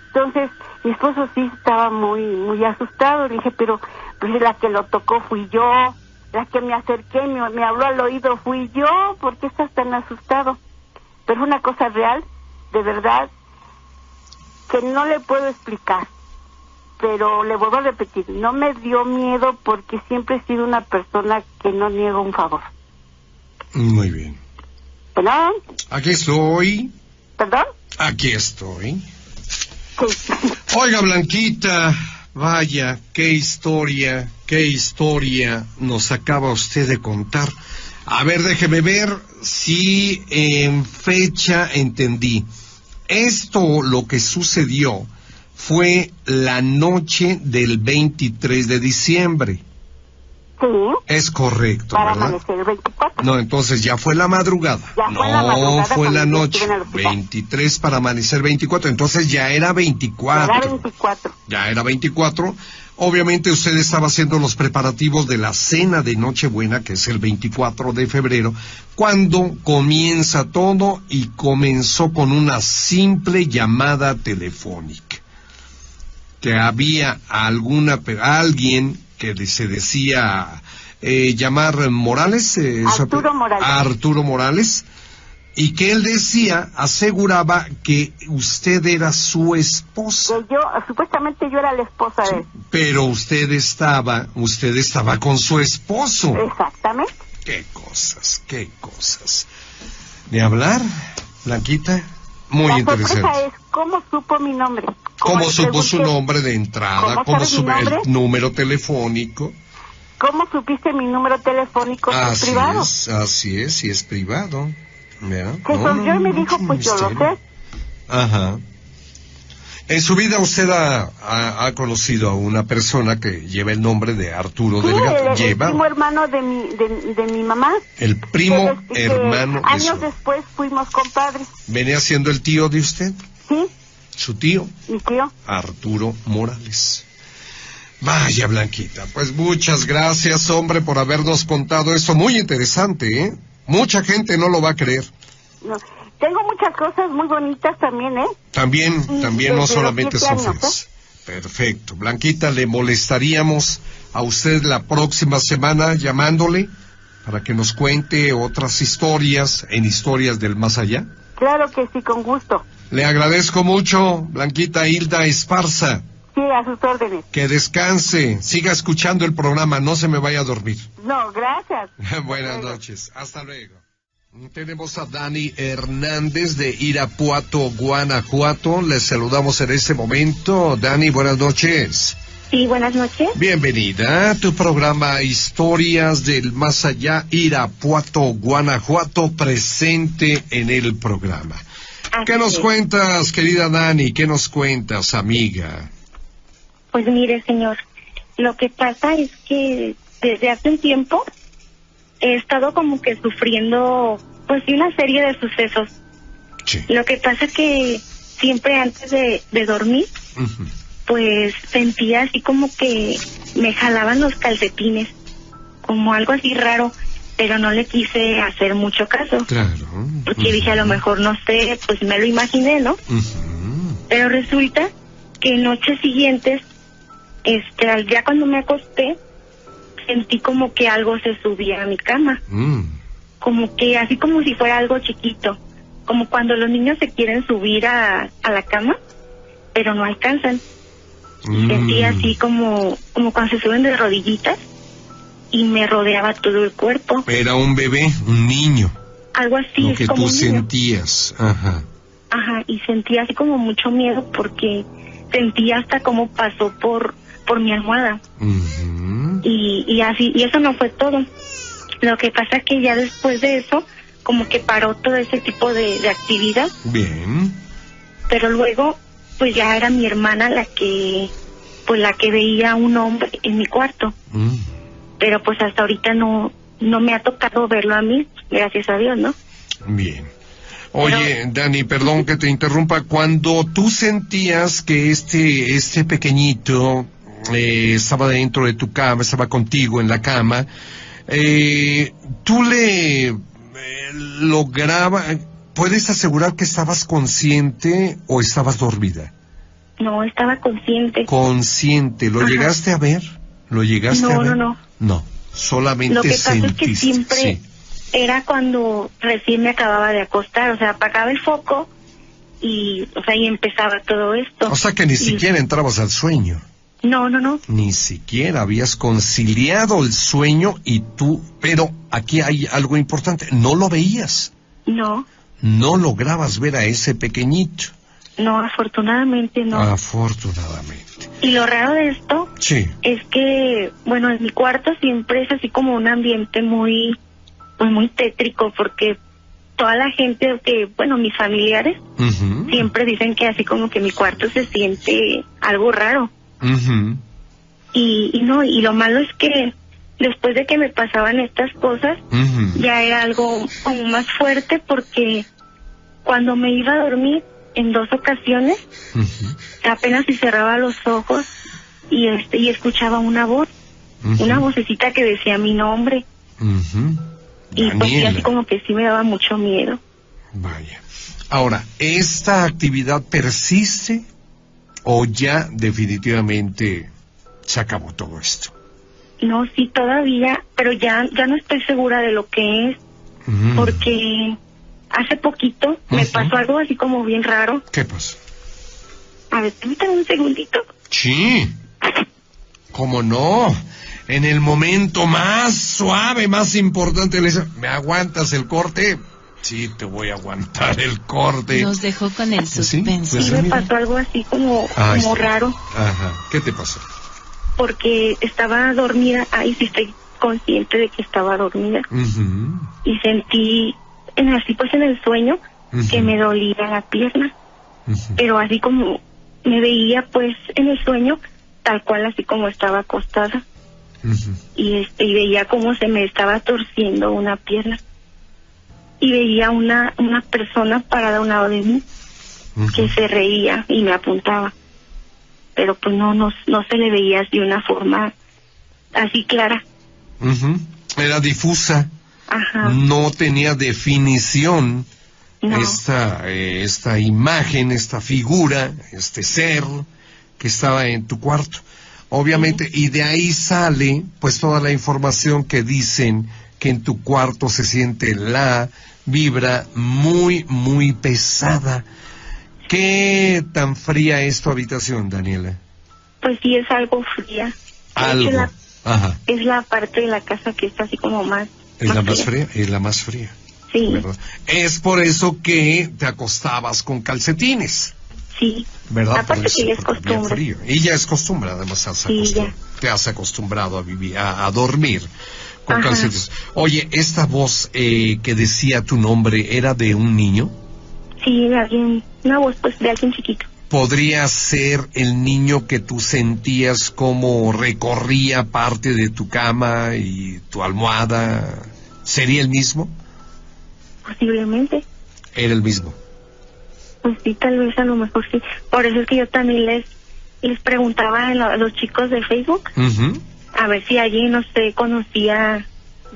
Entonces, mi esposo sí estaba muy muy asustado. Le dije, pero pues la que lo tocó fui yo, la que me acerqué, me habló al oído fui yo, ¿por qué estás tan asustado? Pero es una cosa real, de verdad, que no le puedo explicar. Pero le vuelvo a repetir, no me dio miedo porque siempre he sido una persona que no niega un favor. Muy bien. ¿Perdón? Aquí estoy. ¿Perdón? Aquí estoy. Sí. Oiga, Blanquita, vaya, qué historia nos acaba usted de contar. A ver, déjeme ver si en fecha entendí. Esto, lo que sucedió, fue la noche del 23 de diciembre. Sí. Es correcto, para ¿verdad? Amanecer el 24. No, entonces ya fue la madrugada. No, fue la noche. 23 para amanecer 24, entonces ya era 24. Ya era 24. Obviamente usted estaba haciendo los preparativos de la cena de Nochebuena, que es el 24 de febrero, cuando comienza todo y comenzó con una simple llamada telefónica. Que había alguien que se decía llamar Morales, Arturo Morales, y que él aseguraba que usted era su esposa. Que supuestamente yo era la esposa de él. Pero usted estaba con su esposo. Exactamente. Qué cosas. ¿De hablar, Blanquita? Muy interesante. La sorpresa es cómo supo mi nombre. ¿Cómo supo su nombre de entrada? ¿Cómo supo el número telefónico? ¿Cómo supiste mi número telefónico? ¿Es privado? Así es, sí es privado. Se sonrió y me dijo, pues yo lo sé. Ajá. En su vida usted ha conocido a una persona que lleva el nombre de Arturo Delgado. El primo hermano de mi mamá. El primo hermano. Años después fuimos compadres. ¿Venía siendo el tío de usted? Sí. ¿Su tío? Mi tío. Arturo Morales. Vaya, Blanquita, pues muchas gracias, hombre, por habernos contado esto. Muy interesante, ¿eh? Mucha gente no lo va a creer. No. Tengo muchas cosas muy bonitas también, ¿eh? También, no solamente son feas. Perfecto. Blanquita, ¿le molestaríamos a usted la próxima semana llamándole para que nos cuente otras historias en Historias del Más Allá? Claro que sí, con gusto. Le agradezco mucho, Blanquita Hilda Esparza. Sí, a sus órdenes. Que descanse, siga escuchando el programa, no se me vaya a dormir. No, gracias. Buenas noches, hasta luego. Tenemos a Dani Hernández de Irapuato, Guanajuato. Les saludamos en este momento. Dani, buenas noches. Sí, buenas noches. Bienvenida a tu programa Historias del Más Allá, Irapuato, Guanajuato, presente en el programa. ¿Qué nos cuentas, querida Dani? ¿Qué nos cuentas, amiga? Pues mire, señor, lo que pasa es que desde hace un tiempo he estado como que sufriendo, pues, una serie de sucesos. Sí. Lo que pasa es que siempre antes de dormir, pues sentía así como que me jalaban los calcetines, como algo así raro. pero no le quise hacer mucho caso. Claro. Porque dije, a lo mejor, no sé, pues me lo imaginé, ¿no? Pero resulta que en noches siguientes, ya cuando me acosté, sentí como que algo se subía a mi cama. Como que, así como si fuera algo chiquito. Como cuando los niños se quieren subir a la cama, pero no alcanzan. Sentí así como cuando se suben de rodillitas, y me rodeaba todo el cuerpo. Era un bebé, un niño. Algo así. Lo que como tú sentías. Ajá, y sentía así como mucho miedo, porque sentí hasta como pasó por mi almohada. Y así, y eso no fue todo. Lo que pasa es que ya después de eso, como que paró todo ese tipo de actividad. Bien. Pero luego, pues ya era mi hermana la que veía un hombre en mi cuarto. Pero pues hasta ahorita no me ha tocado verlo a mí, gracias a Dios, ¿no? Bien. Oye, Dani, perdón que te interrumpa. Cuando tú sentías que este pequeñito estaba dentro de tu cama, estaba contigo en la cama, tú le lograbas, ¿puedes asegurar que estabas consciente o estabas dormida? No, estaba consciente. Consciente. ¿Lo llegaste a ver? ¿Lo llegaste a ver? No, solamente lo que pasa sentiste. Es que siempre era cuando recién me acababa de acostar, o sea, apagaba el foco y empezaba todo esto. O sea que ni siquiera entrabas al sueño. No. Ni siquiera habías conciliado el sueño pero aquí hay algo importante, no lo veías. No. No lograbas ver a ese pequeñito. No, afortunadamente no. Afortunadamente. Y lo raro de esto es que, bueno, en mi cuarto siempre es así como un ambiente muy tétrico, porque toda la gente mis familiares, siempre dicen que así como que mi cuarto se siente algo raro. Y lo malo es que después de que me pasaban estas cosas, ya era algo como más fuerte, porque cuando me iba a dormir, en 2 ocasiones, apenas si cerraba los ojos y escuchaba una voz, una vocecita que decía mi nombre. Y pues sí, así como que sí me daba mucho miedo. Vaya. Ahora, ¿esta actividad persiste o ya definitivamente se acabó todo esto? No, sí, todavía, pero ya no estoy segura de lo que es, porque hace poquito me pasó algo así como bien raro. ¿Qué pasó? A ver, permítame un segundito. Sí. ¿Cómo no? En el momento más suave, más importante, le dice, ¿me aguantas el corte? Sí, te voy a aguantar el corte. Nos dejó con el suspenso. Sí, me pasó algo así como raro. Ajá. ¿Qué te pasó? Porque estaba dormida, sí estoy consciente de que estaba dormida. Y sentí en el sueño que me dolía la pierna, pero así como me veía pues en el sueño tal cual así como estaba acostada, y veía como se me estaba torciendo una pierna, y veía una persona parada a un lado de mí que se reía y me apuntaba, pero pues no se le veía así una forma así clara. Era difusa. No tenía definición. Esta imagen, esta figura, este ser que estaba en tu cuarto. Obviamente, y de ahí sale pues toda la información que dicen que en tu cuarto se siente la vibra muy, muy pesada. ¿Qué tan fría es tu habitación, Daniela? Pues sí, es algo fría. Algo. Es la parte de la casa que está así como más... ¿Es la más fría? Es la más fría. Sí. ¿Verdad? Es por eso que te acostabas con calcetines. Sí. ¿Verdad? Aparte que ya es costumbre. Frío. Y ya es costumbre, además te has acostumbrado a vivir, a dormir con calcetines. Oye, esta voz que decía tu nombre, ¿era de un niño? Sí, de alguien, una voz pues de alguien chiquito. ¿Podría ser el niño que tú sentías como recorría parte de tu cama y tu almohada? ¿Sería el mismo? Posiblemente. ¿Era el mismo? Pues sí, tal vez, a lo mejor sí. Por eso es que yo también les preguntaba a los chicos de Facebook, a ver si alguien, no sé, conocía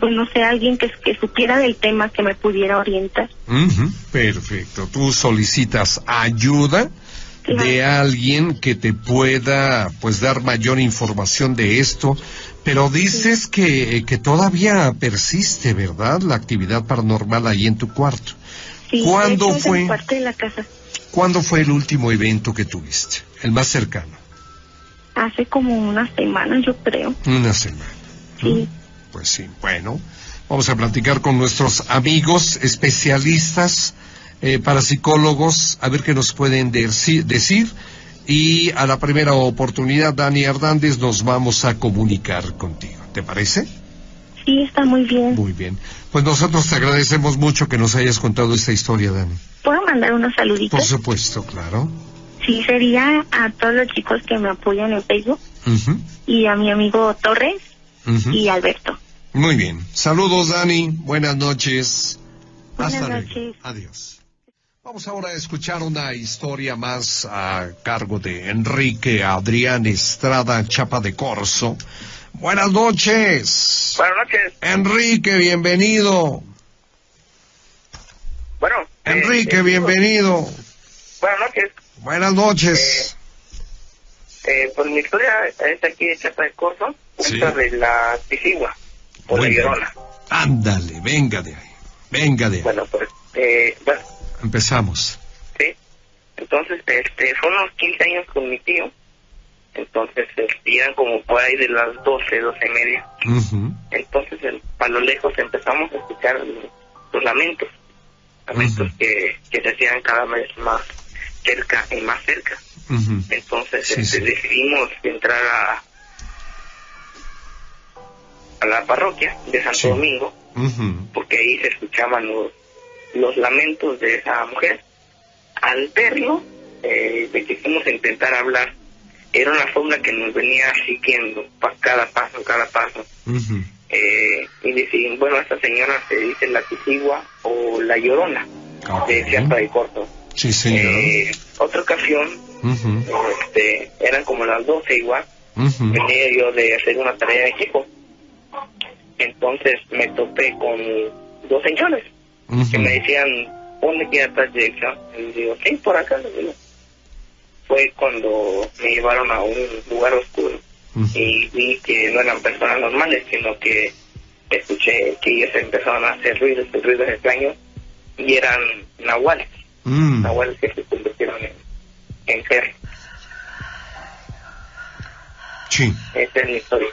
pues no sé, alguien que supiera del tema, que me pudiera orientar. Perfecto. Tú solicitas ayuda de alguien que te pueda, pues, dar mayor información de esto, pero dices que todavía persiste, ¿verdad?, la actividad paranormal ahí en tu cuarto. Sí, ¿Cuándo fue? En parte de la casa. ¿Cuándo fue el último evento que tuviste? El más cercano. Hace como una semana, yo creo. Una semana. Sí. Pues sí, bueno, vamos a platicar con nuestros amigos especialistas, parapsicólogos, a ver qué nos pueden decir, y a la primera oportunidad, Dani Hernández, nos vamos a comunicar contigo. ¿Te parece? Sí, está muy bien. Muy bien. Pues nosotros te agradecemos mucho que nos hayas contado esta historia, Dani. ¿Puedo mandar unos saluditos? Por supuesto, claro. Sí, sería a todos los chicos que me apoyan en Facebook, y a mi amigo Torres y Alberto. Muy bien. Saludos, Dani. Buenas noches. Hasta luego. Adiós. Vamos ahora a escuchar una historia más a cargo de Enrique Adrián Estrada, Chapa de Corzo. Buenas noches. Buenas noches. Enrique, bienvenido. Bueno. Enrique, bienvenido. Buenas noches. Buenas noches. Pues mi historia es aquí de Chapa de Corzo, cuenta de la Tijigua, o la Llorona. Ándale, venga de ahí. Bueno, pues, bueno. Empezamos. Sí. Entonces, fue unos 15 años con mi tío. Entonces, eran como por ahí de las 12:30. Entonces, a lo lejos empezamos a escuchar los lamentos. Lamentos que se hacían cada vez más cerca y más cerca. Entonces, decidimos entrar a la parroquia de Santo Domingo, porque ahí se escuchaban los lamentos de esa mujer. Al verlo, quisimos intentar hablar. Era una sombra que nos venía siguiendo cada paso. Y decidimos, bueno, esta señora se dice la Tijigua o la Llorona, de Chapa de Corzo. Sí, señor. Otra ocasión, eran como las 12 igual, venía yo de hacer una tarea de equipo. Entonces me topé con dos señores que me decían, ¿dónde queda tal dirección? Y digo, sí, por acá. Fue cuando me llevaron a un lugar oscuro y vi que no eran personas normales, sino que escuché que ellos empezaron a hacer ruidos extraños, y eran nahuales. Nahuales que se convirtieron en perros. Sí. Esa es mi historia.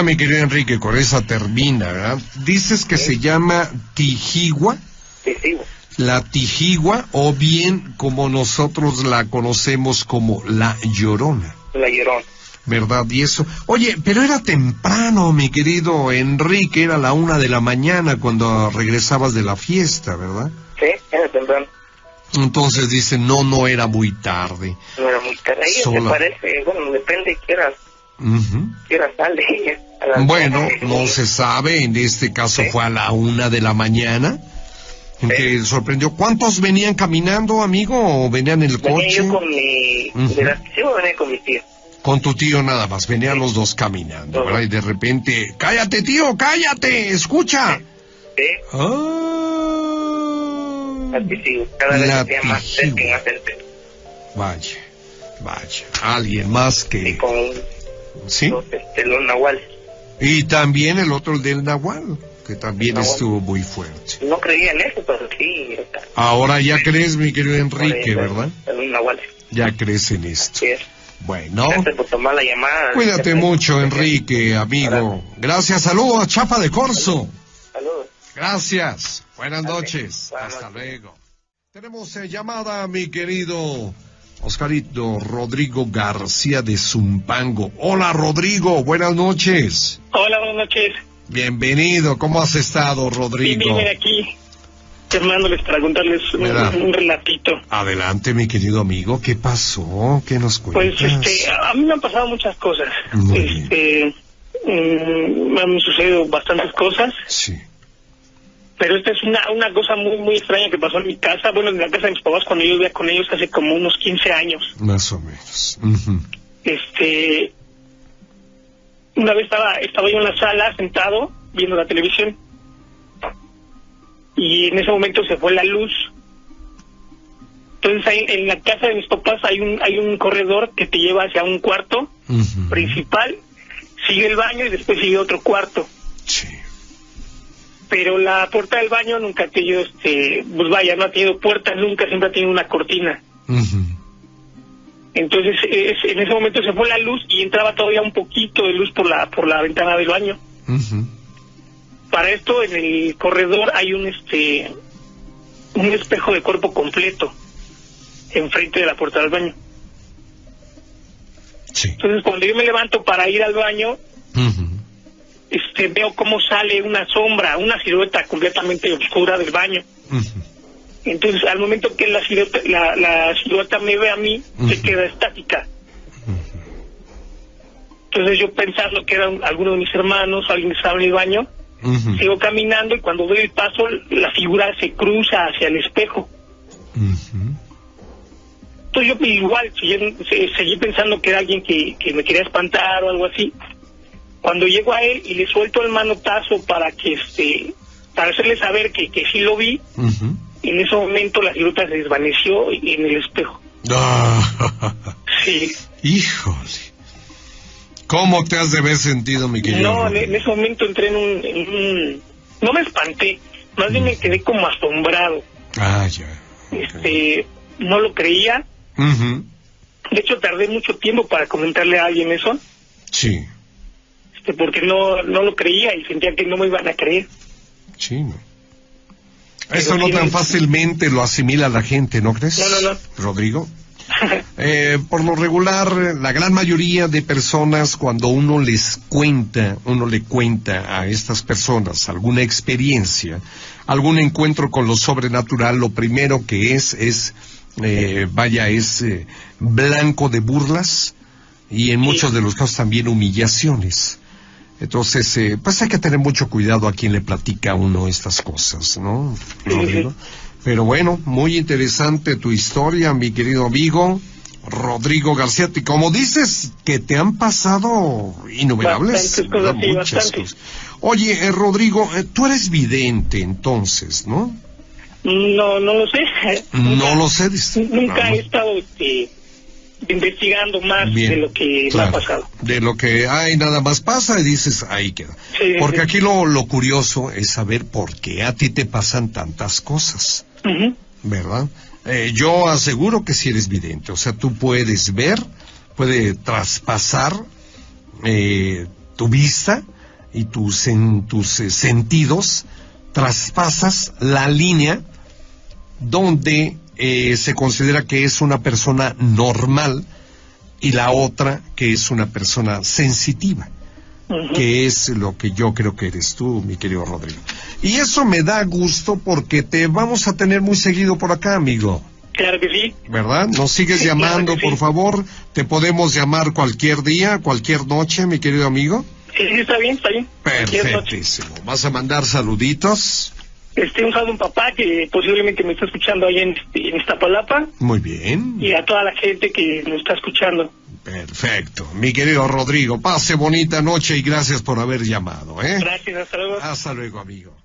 Mi querido Enrique, con esa termina, ¿verdad? Dices que se llama Tijigua. Tijigua. La Tijigua, o bien como nosotros la conocemos como la Llorona. La Llorona. ¿Verdad? Y eso. Oye, pero era temprano, mi querido Enrique, era la 1 de la mañana cuando regresabas de la fiesta, ¿verdad? Sí, era temprano. Entonces dicen, no era muy tarde. No era muy tarde. Ahí me parece, bueno, depende qué horas sale ella. Bueno, no se sabe, en este caso fue a la 1 de la mañana. Que sorprendió. ¿Cuántos venían caminando, amigo, o venían en el coche? Venía yo con venía con mi tío. Con tu tío nada más, venían los dos caminando, ¿verdad? Y de repente, ¡cállate, tío, cállate! ¡Escucha! Sí. Cada vez se más cerca y más cerca. Vaya. Alguien más que... Y con los nahuales. Y también el otro, el del nahual, que también estuvo muy fuerte. No creía en eso, pero sí. Ahora ya crees, mi querido Enrique, ¿verdad? En nahual. Ya crees en esto. Sí. Bueno. Gracias por tomar la llamada. Cuídate mucho, Enrique, amigo. Gracias, saludos a Chapa de Corzo. Saludos. Gracias. Buenas noches. Hasta luego. Tenemos llamada, mi querido Oscarito Rodrigo García de Zumpango. Hola, Rodrigo, buenas noches. Hola, buenas noches. Bienvenido, ¿cómo has estado, Rodrigo? Bien, aquí, llamándoles para contarles un relatito. Adelante, mi querido amigo, ¿qué pasó? ¿Qué nos cuentas? Pues, a mí me han pasado muchas cosas. Me han sucedido bastantes cosas. Sí. Pero esta es una cosa muy extraña que pasó en mi casa, bueno, en la casa de mis papás cuando yo vivía con ellos hace como unos 15 años. Más o menos. Una vez estaba yo en la sala sentado viendo la televisión. Y en ese momento se fue la luz. Entonces ahí, en la casa de mis papás hay un corredor que te lleva hacia un cuarto principal, sigue el baño y después sigue otro cuarto. Sí. Pero la puerta del baño nunca ha tenido, pues vaya, no ha tenido puerta nunca, siempre ha tenido una cortina. Entonces en ese momento se fue la luz y entraba todavía un poquito de luz por la ventana del baño. Para esto en el corredor hay un espejo de cuerpo completo enfrente de la puerta del baño. Sí. Entonces cuando yo me levanto para ir al baño, veo cómo sale una sombra, una silueta completamente oscura del baño. Entonces al momento que la silueta me ve a mí, se queda estática. Entonces yo pensando que era alguno de mis hermanos, alguien que estaba en el baño, sigo caminando y cuando doy el paso, la figura se cruza hacia el espejo. Entonces yo igual seguí pensando que era alguien que me quería espantar o algo así. Cuando llego a él y le suelto el manotazo para hacerle saber que sí lo vi, en ese momento la silueta se desvaneció en el espejo. Sí. Híjole. ¿Cómo te has de haber sentido, mi querido? No, en ese momento entré en un... No me espanté, más bien me quedé como asombrado. Ya. No lo creía. De hecho, tardé mucho tiempo para comentarle a alguien eso. Sí. Porque no lo creía y sentía que no me iban a creer. Sí, no. Eso no tan fácilmente lo asimila la gente, ¿no crees? No. Rodrigo. Por lo regular, la gran mayoría de personas, cuando uno le cuenta a estas personas alguna experiencia, algún encuentro con lo sobrenatural, lo primero que es blanco de burlas y en muchos de los casos también humillaciones. Entonces, pues hay que tener mucho cuidado a quien le platica a uno estas cosas, ¿no? Rodrigo. Pero bueno, muy interesante tu historia, mi querido amigo Rodrigo García. Y como dices, que te han pasado innumerables, muchas cosas. Oye, Rodrigo, tú eres vidente entonces, ¿no? No lo sé. No lo sé. Dice. Nunca he estado investigando más de lo que me ha pasado. De lo que hay, nada más pasa y dices, ahí queda. Sí, porque aquí lo curioso es saber por qué a ti te pasan tantas cosas, ¿verdad? Yo aseguro que si eres vidente, o sea, tú puedes ver, puede traspasar tu vista y tus sentidos, traspasas la línea donde se considera que es una persona normal y la otra que es una persona sensitiva, que es lo que yo creo que eres tú, mi querido Rodrigo. Y eso me da gusto porque te vamos a tener muy seguido por acá, amigo. Claro que sí. ¿Verdad? Nos sigues llamando, por favor. Te podemos llamar cualquier día, cualquier noche, mi querido amigo. Sí, está bien. Perfectísimo. ¿Vas a mandar saluditos? Un saludo a un papá que posiblemente me está escuchando ahí en Iztapalapa. Muy bien. Y a toda la gente que nos está escuchando. Perfecto. Mi querido Rodrigo, pase bonita noche y gracias por haber llamado, Gracias, hasta luego. Hasta luego, amigo.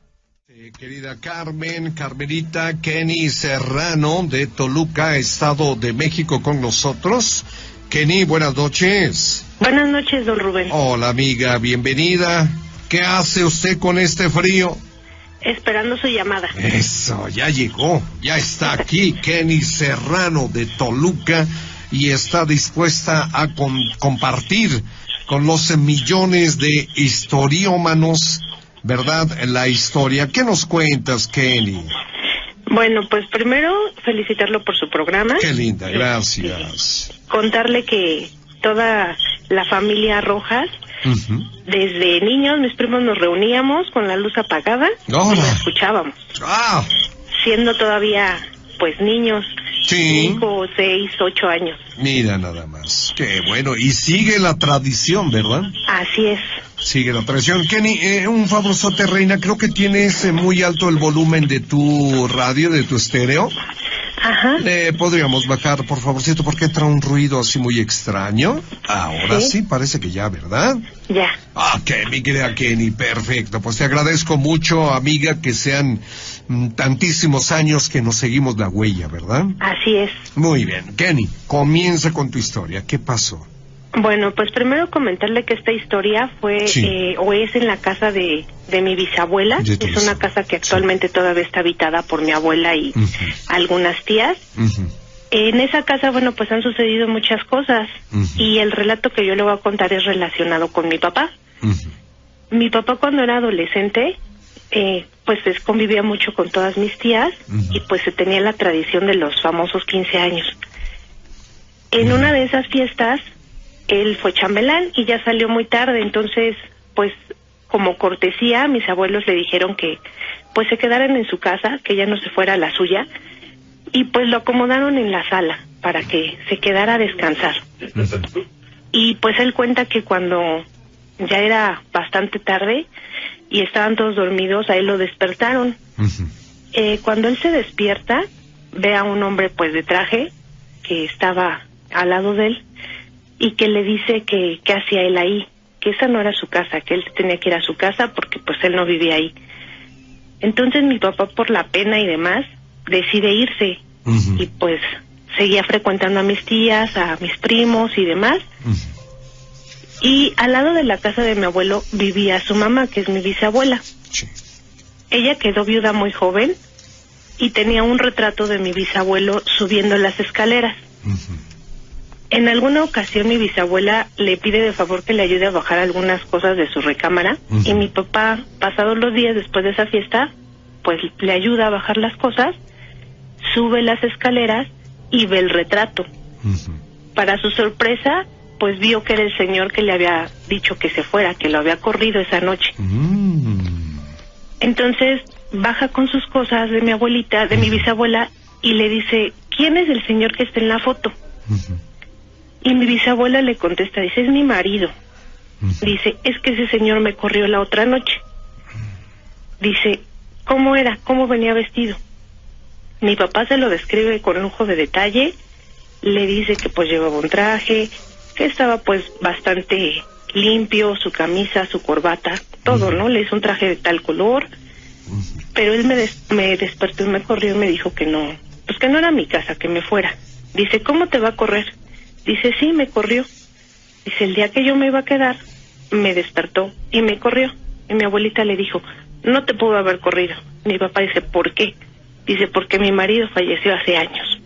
Querida Carmelita, Kenny Serrano de Toluca, Estado de México con nosotros. Kenny, buenas noches. Buenas noches, don Rubén. Hola, amiga, bienvenida. ¿Qué hace usted con este frío? Esperando su llamada. Eso, ya llegó, ya está aquí Kenny Serrano de Toluca y está dispuesta a compartir con los millones de historiómanos, ¿verdad? La historia. ¿Qué nos cuentas, Kenny? Bueno, pues primero felicitarlo por su programa. Qué linda, gracias. Contarle que toda la familia Rojas, desde niños, mis primos nos reuníamos con la luz apagada y la escuchábamos. Siendo todavía, pues, niños, 5, 6, 8 años. Mira nada más. Qué bueno. Y sigue la tradición, ¿verdad? Así es. Sigue la tradición. Kenny, un favorzote, reina, creo que tienes muy alto el volumen de tu radio, de tu estéreo. Ajá. ¿Le podríamos bajar, por favorcito, porque entra un ruido así muy extraño? Ahora sí, parece que ya, ¿verdad? Ya. Ok, mi querida Kenny, perfecto. Pues te agradezco mucho, amiga, que sean tantísimos años que nos seguimos la huella, ¿verdad? Así es. Muy bien. Kenny, comienza con tu historia. ¿Qué pasó? Bueno, pues primero comentarle que esta historia fue o es en la casa de mi bisabuela. Es una casa que actualmente todavía está habitada por mi abuela y algunas tías. En esa casa, bueno, pues han sucedido muchas cosas y el relato que yo le voy a contar es relacionado con mi papá. Mi papá cuando era adolescente, pues convivía mucho con todas mis tías y pues se tenía la tradición de los famosos 15 años. En una de esas fiestas, él fue chambelán y ya salió muy tarde, entonces, pues, como cortesía, mis abuelos le dijeron que, pues, se quedaran en su casa, que ya no se fuera a la suya, y pues lo acomodaron en la sala para que se quedara a descansar. Y pues él cuenta que cuando ya era bastante tarde y estaban todos dormidos, a él lo despertaron. Cuando él se despierta, ve a un hombre, pues, de traje, que estaba al lado de él, y que le dice que qué hacía él ahí, que esa no era su casa, que él tenía que ir a su casa porque pues él no vivía ahí. Entonces mi papá, por la pena y demás, decide irse y pues seguía frecuentando a mis tías, a mis primos y demás. Y al lado de la casa de mi abuelo vivía su mamá, que es mi bisabuela. Ella quedó viuda muy joven y tenía un retrato de mi bisabuelo subiendo las escaleras. En alguna ocasión mi bisabuela le pide de favor que le ayude a bajar algunas cosas de su recámara y mi papá, pasados los días después de esa fiesta, pues le ayuda a bajar las cosas, sube las escaleras y ve el retrato. Para su sorpresa, pues vio que era el señor que le había dicho que se fuera, que lo había corrido esa noche. Entonces baja con sus cosas de mi abuelita, de mi bisabuela, y le dice, ¿quién es el señor que está en la foto? Y mi bisabuela le contesta, dice, es mi marido. Dice, es que ese señor me corrió la otra noche. Dice, ¿cómo era? ¿Cómo venía vestido? Mi papá se lo describe con lujo de detalle, le dice que pues llevaba un traje, que estaba pues bastante limpio, su camisa, su corbata, todo, ¿no? Le hizo un traje de tal color, pero él me despertó y me corrió y me dijo que no, pues que no era mi casa, que me fuera. Dice, ¿cómo te va a correr? Dice, sí, me corrió. Dice, el día que yo me iba a quedar, me despertó y me corrió. Y mi abuelita le dijo, no te pudo haber corrido. Mi papá dice, ¿por qué? Dice, porque mi marido falleció hace años.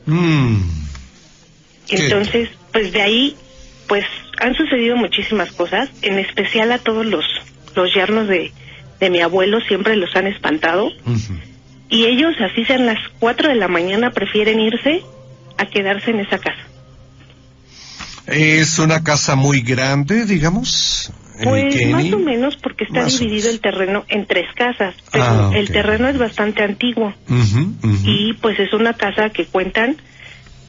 Entonces, pues de ahí, pues han sucedido muchísimas cosas, en especial a todos los yernos de mi abuelo, siempre los han espantado. Y ellos, así sean las 4 de la mañana, prefieren irse a quedarse en esa casa. ¿Es una casa muy grande, digamos? Pues más o menos, porque está dividido el terreno en 3 casas, pero el terreno es bastante antiguo. Y pues es una casa que cuentan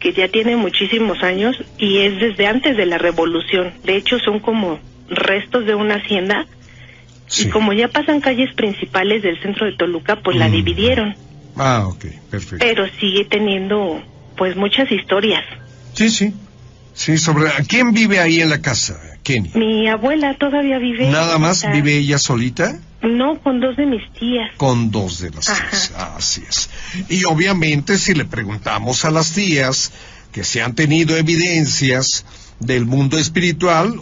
que ya tiene muchísimos años y es desde antes de la Revolución. De hecho, son como restos de una hacienda. Y como ya pasan calles principales del centro de Toluca, pues la dividieron. Perfecto. Pero sigue teniendo pues muchas historias. Sí, sobre quién vive ahí en la casa, Kenny. Mi abuela todavía vive. ¿Nada más vive ella solita? No, con 2 de mis tías. Con 2 de las tías, así es. Y obviamente si le preguntamos a las tías que se han tenido evidencias del mundo espiritual,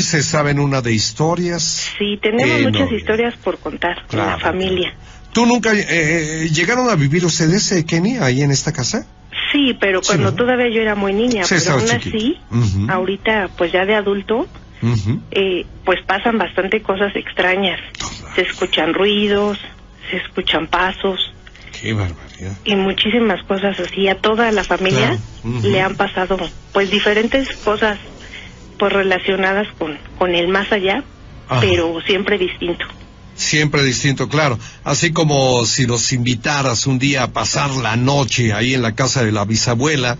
se saben una de historias. Sí, tenemos muchas historias por contar en la familia. ¿Tú nunca llegaron a vivir ustedes, Kenny, ahí en esta casa? Sí, pero cuando todavía yo era muy niña, pero aún así, ahorita pues ya de adulto, pues pasan bastante cosas extrañas. Se escuchan ruidos, se escuchan pasos. ¡Qué barbaridad! Y muchísimas cosas así. A toda la familia le han pasado pues diferentes cosas pues relacionadas con el más allá, pero siempre distinto. Siempre distinto, claro. Así como si los invitaras un día a pasar la noche ahí en la casa de la bisabuela,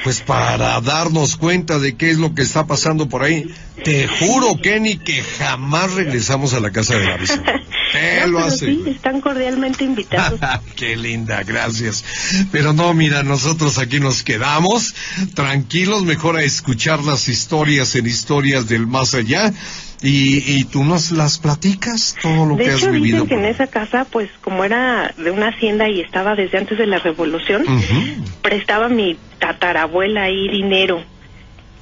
pues para darnos cuenta de qué es lo que está pasando por ahí. Te juro, Kenny, que jamás regresamos a la casa de la vecina. Te lo aseguro. Sí, están cordialmente invitados. Qué linda, gracias. Pero no, mira, nosotros aquí nos quedamos tranquilos, mejor a escuchar las historias en Historias del Más Allá. Y tú nos las platicas, todo lo que has vivido. De hecho, dicen que en esa casa, pues, como era de una hacienda y estaba desde antes de la Revolución, prestaba mi tatarabuela ahí dinero.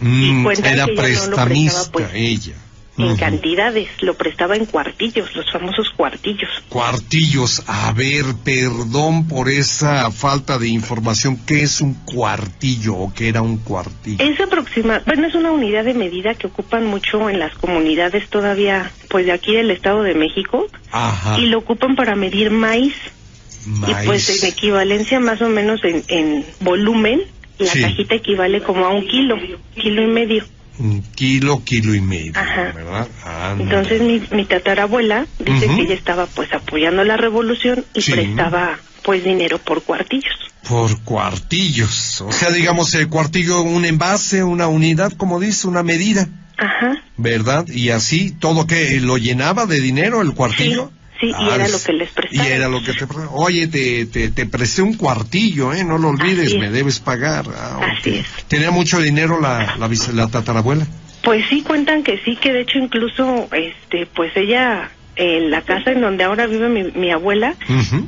Y cuenta era que prestamista, no lo prestaba, pues, ella. En cantidades, lo prestaba en cuartillos, los famosos cuartillos. Cuartillos, a ver, perdón por esa falta de información, ¿qué es un cuartillo o qué era un cuartillo? Es bueno, es una unidad de medida que ocupan mucho en las comunidades todavía, pues de aquí del Estado de México. Ajá. Y lo ocupan para medir maíz. Y pues en equivalencia más o menos en volumen, la cajita equivale como a 1 kilo, kilo y medio. 1 kilo, kilo y medio. Ajá. ¿Verdad? Entonces mi tatarabuela dice que ella estaba pues apoyando la revolución y prestaba pues dinero por cuartillos. Por cuartillos, o sea, digamos el cuartillo, un envase, una unidad, como dice, una medida. Ajá. ¿Verdad? Y así todo que lo llenaba de dinero el cuartillo. Sí, y era lo que les prestaba. Y era lo que te prestaba. Oye, te presté un cuartillo, no lo olvides, me debes pagar. Así es. ¿Tenía mucho dinero la tatarabuela? Pues sí, cuentan que sí, que de hecho incluso, pues ella, la casa en donde ahora vive mi abuela,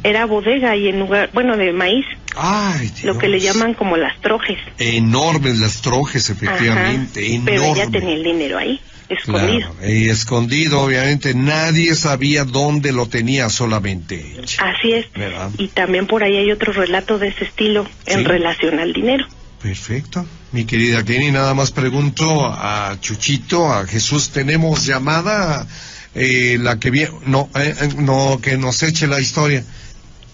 era bodega y en lugar, bueno, de maíz. Ay, Dios. Lo que le llaman como las trojes. Enormes las trojes, efectivamente. Ajá, pero ella tenía el dinero ahí. Escondido. Claro, y escondido, obviamente, nadie sabía dónde lo tenía, solamente ella. Así es. ¿Verdad? Y también por ahí hay otro relato de ese estilo en relación al dinero. Perfecto. Mi querida Kenny, nada más pregunto a Chuchito, a Jesús, ¿tenemos llamada? La que viene, no, que nos eche la historia.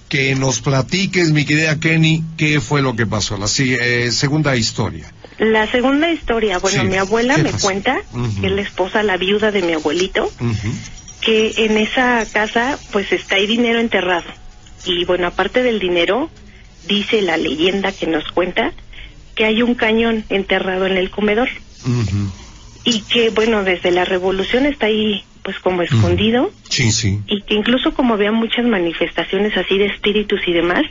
Que nos platiques, mi querida Kenny, qué fue lo que pasó. La segunda historia. La segunda historia, bueno, mi abuela me cuenta que es la esposa, la viuda de mi abuelito, que en esa casa pues está ahí dinero enterrado. Y bueno, aparte del dinero, dice la leyenda que nos cuenta que hay un cañón enterrado en el comedor. Y que bueno, desde la revolución está ahí pues como escondido. Sí, sí. Y que incluso como había muchas manifestaciones así de espíritus y demás,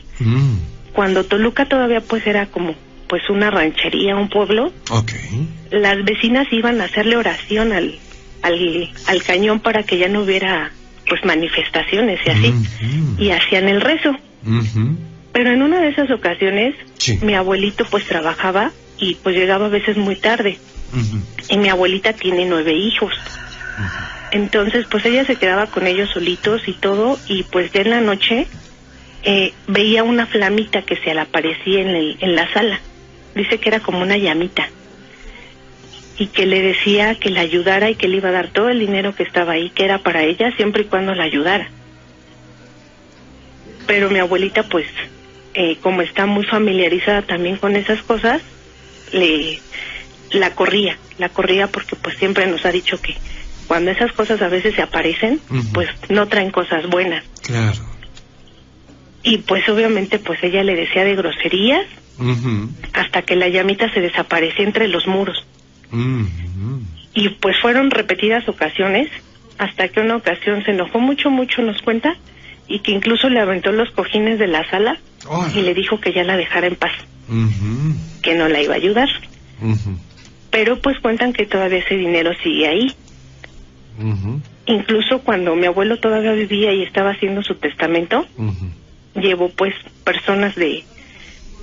cuando Toluca todavía pues era como pues una ranchería, un pueblo, las vecinas iban a hacerle oración al cañón para que ya no hubiera pues manifestaciones y así, y hacían el rezo. Pero en una de esas ocasiones mi abuelito pues trabajaba y pues llegaba a veces muy tarde, y mi abuelita tiene 9 hijos. Entonces pues ella se quedaba con ellos solitos y todo, y pues ya en la noche veía una flamita que se le aparecía en la sala. Dice que era como una llamita, y que le decía que la ayudara y que le iba a dar todo el dinero que estaba ahí, que era para ella siempre y cuando la ayudara. Pero mi abuelita pues como está muy familiarizada también con esas cosas, la corría porque pues siempre nos ha dicho que cuando esas cosas a veces se aparecen, pues no traen cosas buenas. Claro. Y pues obviamente pues ella le decía de groserías, hasta que la llamita se desaparecía entre los muros. Y pues fueron repetidas ocasiones, hasta que una ocasión se enojó mucho, nos cuenta, y que incluso le aventó los cojines de la sala y le dijo que ya la dejara en paz, que no la iba a ayudar. Pero pues cuentan que todavía ese dinero sigue ahí. Incluso cuando mi abuelo todavía vivía y estaba haciendo su testamento, llevó pues personas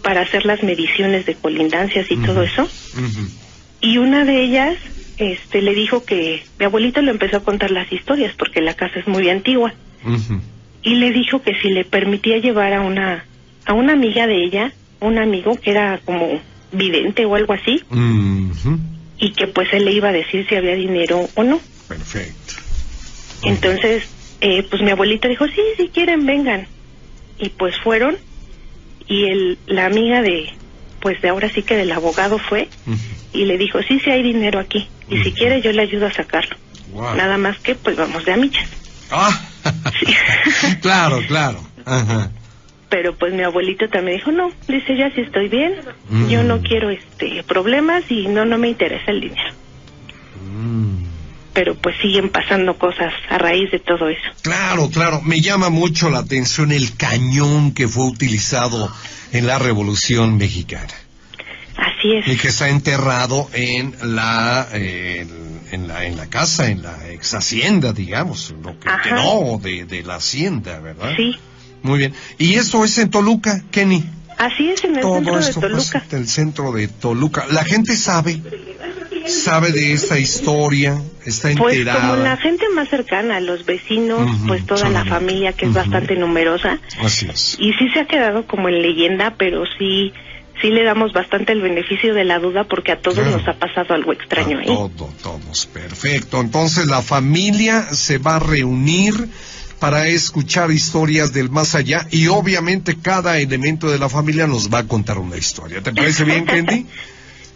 para hacer las mediciones de colindancias y todo eso. Y una de ellas le dijo que mi abuelito le empezó a contar las historias porque la casa es muy antigua. Y le dijo que si le permitía llevar a una amiga de ella, un amigo que era como vidente o algo así, y que pues él le iba a decir si había dinero o no. Perfecto. Entonces pues mi abuelita dijo, sí, si quieren vengan. Y pues fueron, y la amiga de ahora sí que del abogado fue, y le dijo, sí hay dinero aquí, y si quiere yo le ayudo a sacarlo. Nada más que pues vamos de amichas. Sí. Claro. pero pues mi abuelito también dijo, no, dice, ya sí estoy bien, yo no quiero problemas y no me interesa el dinero. Pero pues siguen pasando cosas a raíz de todo eso. Claro, me llama mucho la atención el cañón que fue utilizado en la Revolución Mexicana. Así es. Y que está enterrado en la casa, en la ex hacienda, digamos, lo que quedó de la hacienda, ¿verdad? Sí. Muy bien. ¿Y esto es en Toluca, Kenny? Así es, en el centro de Toluca. En el centro de Toluca. ¿La gente sabe de esta historia? ¿Está enterada? Pues como la gente más cercana, los vecinos, pues toda la familia, que es bastante numerosa. Así es. Y sí se ha quedado como en leyenda, pero sí le damos bastante el beneficio de la duda porque a todos nos ha pasado algo extraño ahí. Todos, perfecto. Entonces la familia se va a reunir para escuchar historias del más allá y obviamente cada elemento de la familia nos va a contar una historia. ¿Te parece bien, Kenny?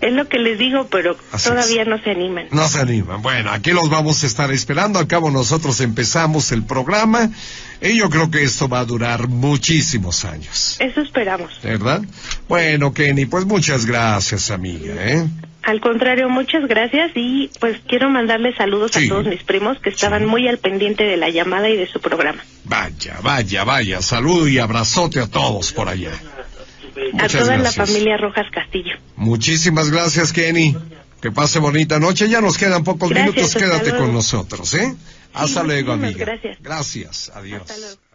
Es lo que les digo, pero todavía no se animan. No se animan. Bueno, aquí los vamos a estar esperando. Al cabo nosotros empezamos el programa y yo creo que esto va a durar muchísimos años. Eso esperamos. ¿Verdad? Bueno, Kenny, pues muchas gracias, amiga, Al contrario, muchas gracias y pues quiero mandarles saludos a todos mis primos que estaban muy al pendiente de la llamada y de su programa. Vaya. Saludo y abrazote a todos por allá. Muchas a toda la familia Rojas Castillo. Muchísimas gracias, Kenny. Que pase bonita noche. Ya nos quedan pocos minutos. Quédate con nosotros, Hasta luego, amiga. Gracias. Gracias. Adiós. Hasta luego.